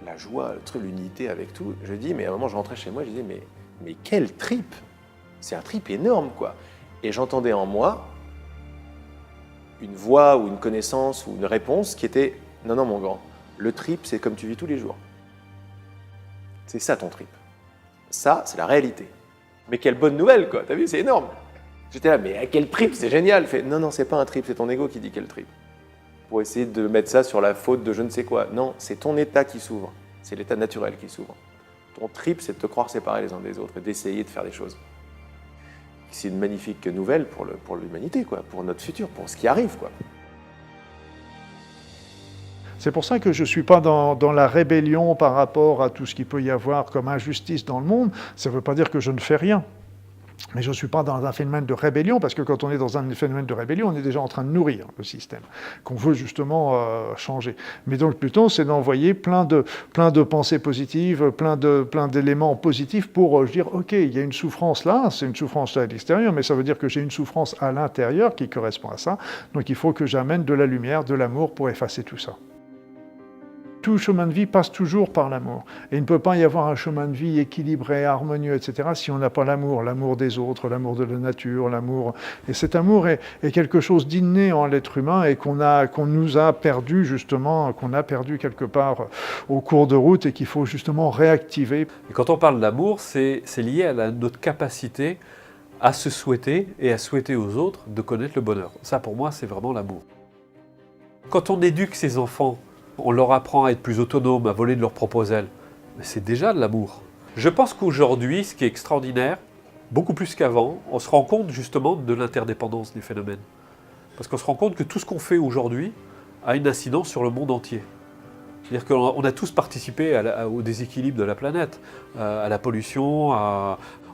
la joie, l'unité avec tout, je dis, mais à un moment, je rentrais chez moi, je disais, mais quel trip! C'est un trip énorme, quoi. Et j'entendais en moi une voix ou une connaissance ou une réponse qui était « Non, non, mon grand, le trip, c'est comme tu vis tous les jours. C'est ça ton trip. Ça, c'est la réalité. Mais quelle bonne nouvelle, quoi. T'as vu, c'est énorme. J'étais là, mais à quel trip, c'est génial. Fait, non, c'est pas un trip, c'est ton ego qui dit quel trip. Pour essayer de mettre ça sur la faute de je ne sais quoi. Non, c'est ton état qui s'ouvre. C'est l'état naturel qui s'ouvre. Ton trip, c'est de te croire séparés les uns des autres et d'essayer de faire des choses. C'est une magnifique nouvelle pour l'humanité, quoi, pour notre futur, pour ce qui arrive, quoi. C'est pour ça que je ne suis pas dans la rébellion par rapport à tout ce qu'il peut y avoir comme injustice dans le monde. Ça ne veut pas dire que je ne fais rien. Mais je ne suis pas dans un phénomène de rébellion, parce que quand on est dans un phénomène de rébellion, on est déjà en train de nourrir le système, qu'on veut justement changer. Mais donc plutôt, c'est d'envoyer plein de pensées positives, plein d'éléments positifs pour dire, OK, il y a une souffrance là, c'est une souffrance là à l'extérieur, mais ça veut dire que j'ai une souffrance à l'intérieur qui correspond à ça. Donc il faut que j'amène de la lumière, de l'amour pour effacer tout ça. Tout chemin de vie passe toujours par l'amour. Et il ne peut pas y avoir un chemin de vie équilibré, harmonieux, etc., si on n'a pas l'amour des autres, l'amour de la nature, l'amour. Et cet amour est quelque chose d'inné en l'être humain et qu'on nous a perdu justement, qu'on a perdu quelque part au cours de route et qu'il faut justement réactiver. Et quand on parle d'amour, c'est lié à notre capacité à se souhaiter et à souhaiter aux autres de connaître le bonheur. Ça, pour moi, c'est vraiment l'amour. Quand on éduque ses enfants, on leur apprend à être plus autonomes, à voler de leurs propres ailes. Mais c'est déjà de l'amour. Je pense qu'aujourd'hui, ce qui est extraordinaire, beaucoup plus qu'avant, on se rend compte justement de l'interdépendance des phénomènes. Parce qu'on se rend compte que tout ce qu'on fait aujourd'hui a une incidence sur le monde entier. C'est-à-dire qu'on a tous participé au déséquilibre de la planète, à la pollution,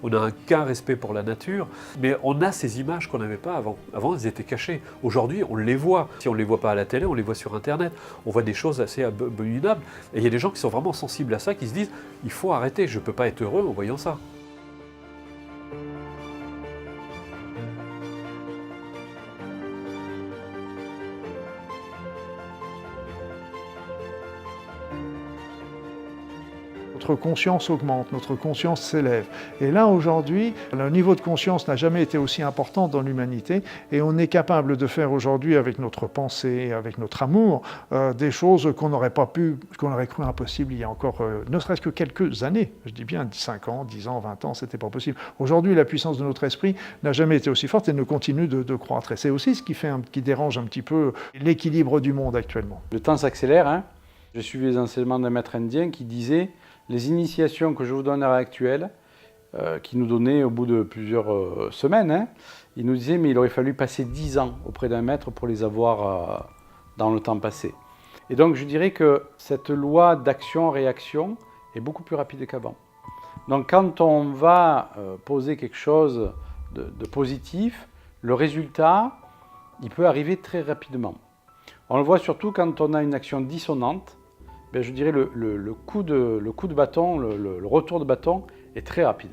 on a un qu'un respect pour la nature, mais on a ces images qu'on n'avait pas avant. Avant, elles étaient cachées. Aujourd'hui, on les voit. Si on ne les voit pas à la télé, on les voit sur Internet. On voit des choses assez abominables. Et il y a des gens qui sont vraiment sensibles à ça, qui se disent « il faut arrêter, je ne peux pas être heureux en voyant ça ». Notre conscience augmente, notre conscience s'élève. Et là, aujourd'hui, le niveau de conscience n'a jamais été aussi important dans l'humanité et on est capable de faire aujourd'hui, avec notre pensée, avec notre amour, des choses qu'on n'aurait pas pu, qu'on aurait cru impossible il y a encore, ne serait-ce que quelques années. Je dis bien 5 ans, 10 ans, 20 ans, c'était pas possible. Aujourd'hui, la puissance de notre esprit n'a jamais été aussi forte et ne continue de croître. Et c'est aussi ce qui dérange un petit peu l'équilibre du monde actuellement. Le temps s'accélère, hein. Je suivais les enseignements d'un maître indien qui disait « Les initiations que je vous donne à l'heure actuelle, qui nous donnait au bout de plusieurs semaines, hein, il nous disait mais il aurait fallu passer 10 ans auprès d'un maître pour les avoir dans le temps passé. » Et donc je dirais que cette loi d'action-réaction est beaucoup plus rapide qu'avant. Donc quand on va poser quelque chose de positif, le résultat, il peut arriver très rapidement. On le voit surtout quand on a une action dissonante. Ben, je dirais le coup de bâton, le retour de bâton est très rapide.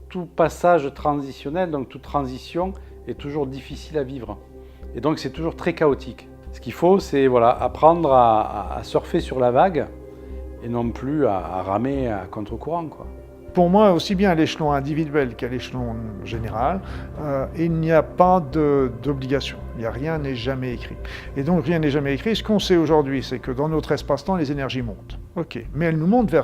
Tout passage transitionnel, donc toute transition, est toujours difficile à vivre. Et donc c'est toujours très chaotique. Ce qu'il faut, c'est voilà, apprendre à surfer sur la vague et non plus à ramer à contre-courant, quoi. Pour moi, aussi bien à l'échelon individuel qu'à l'échelon général, il n'y a pas d'obligation. Rien n'est jamais écrit. Et donc rien n'est jamais écrit. Ce qu'on sait aujourd'hui, c'est que dans notre espace-temps, les énergies montent. Ok, mais elles nous montent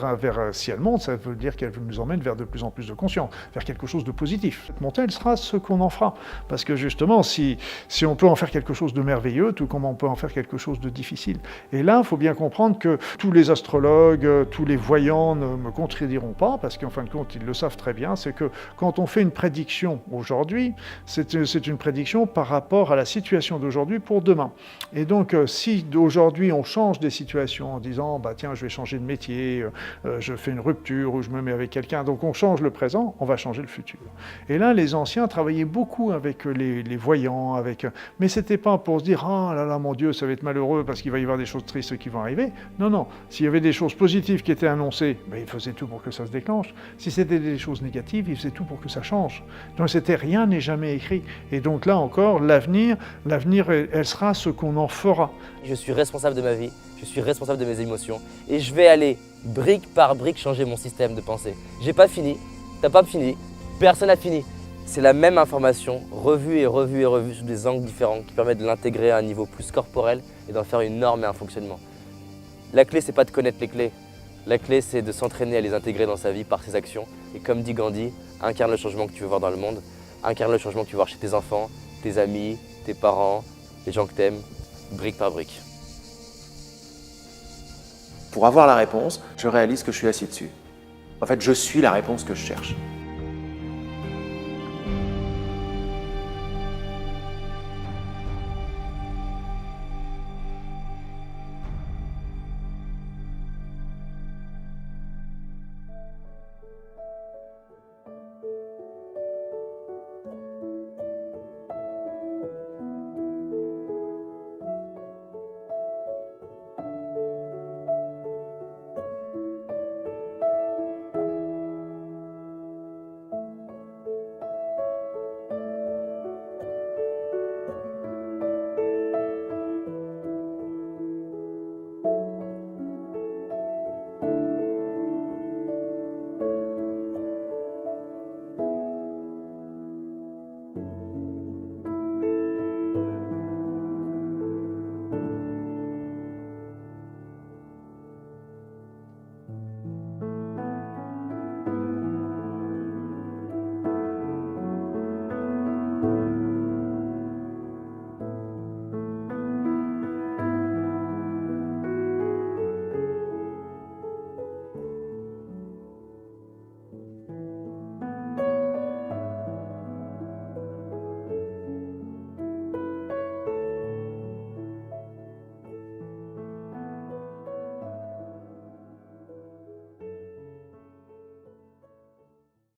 si elles montent, ça veut dire qu'elles nous emmènent vers de plus en plus de conscience, vers quelque chose de positif. Cette montée, elle sera ce qu'on en fera. Parce que justement, si on peut en faire quelque chose de merveilleux, tout comme on peut en faire quelque chose de difficile. Et là, il faut bien comprendre que tous les astrologues, tous les voyants ne me contrediront pas, parce qu'en fin de compte, ils le savent très bien, c'est que quand on fait une prédiction aujourd'hui, c'est une prédiction par rapport à la situation d'aujourd'hui pour demain. Et donc, si aujourd'hui on change des situations en disant, bah tiens, je vais changer de métier, je fais une rupture ou je me mets avec quelqu'un, donc on change le présent, on va changer le futur. Et là, les anciens travaillaient beaucoup avec les voyants, mais c'était pas pour se dire, ah là là, mon Dieu, ça va être malheureux parce qu'il va y avoir des choses tristes qui vont arriver. Non, non, s'il y avait des choses positives qui étaient annoncées, ben, ils faisaient tout pour que ça se déclenche. Si c'était des choses négatives, ils faisaient tout pour que ça change. Donc rien n'est jamais écrit. Et donc là encore, l'avenir, elle sera ce qu'on en fera. Je suis responsable de ma vie, je suis responsable de mes émotions et je vais aller brique par brique changer mon système de pensée. J'ai pas fini, t'as pas fini, personne n'a fini. C'est la même information, revue et revue et revue sous des angles différents qui permettent de l'intégrer à un niveau plus corporel et d'en faire une norme et un fonctionnement. La clé, c'est pas de connaître les clés. La clé, c'est de s'entraîner à les intégrer dans sa vie par ses actions. Et comme dit Gandhi, incarne le changement que tu veux voir dans le monde, incarne le changement que tu veux voir chez tes enfants, tes amis, tes parents, les gens que tu aimes, brique par brique. Pour avoir la réponse, je réalise que je suis assis dessus. En fait, je suis la réponse que je cherche.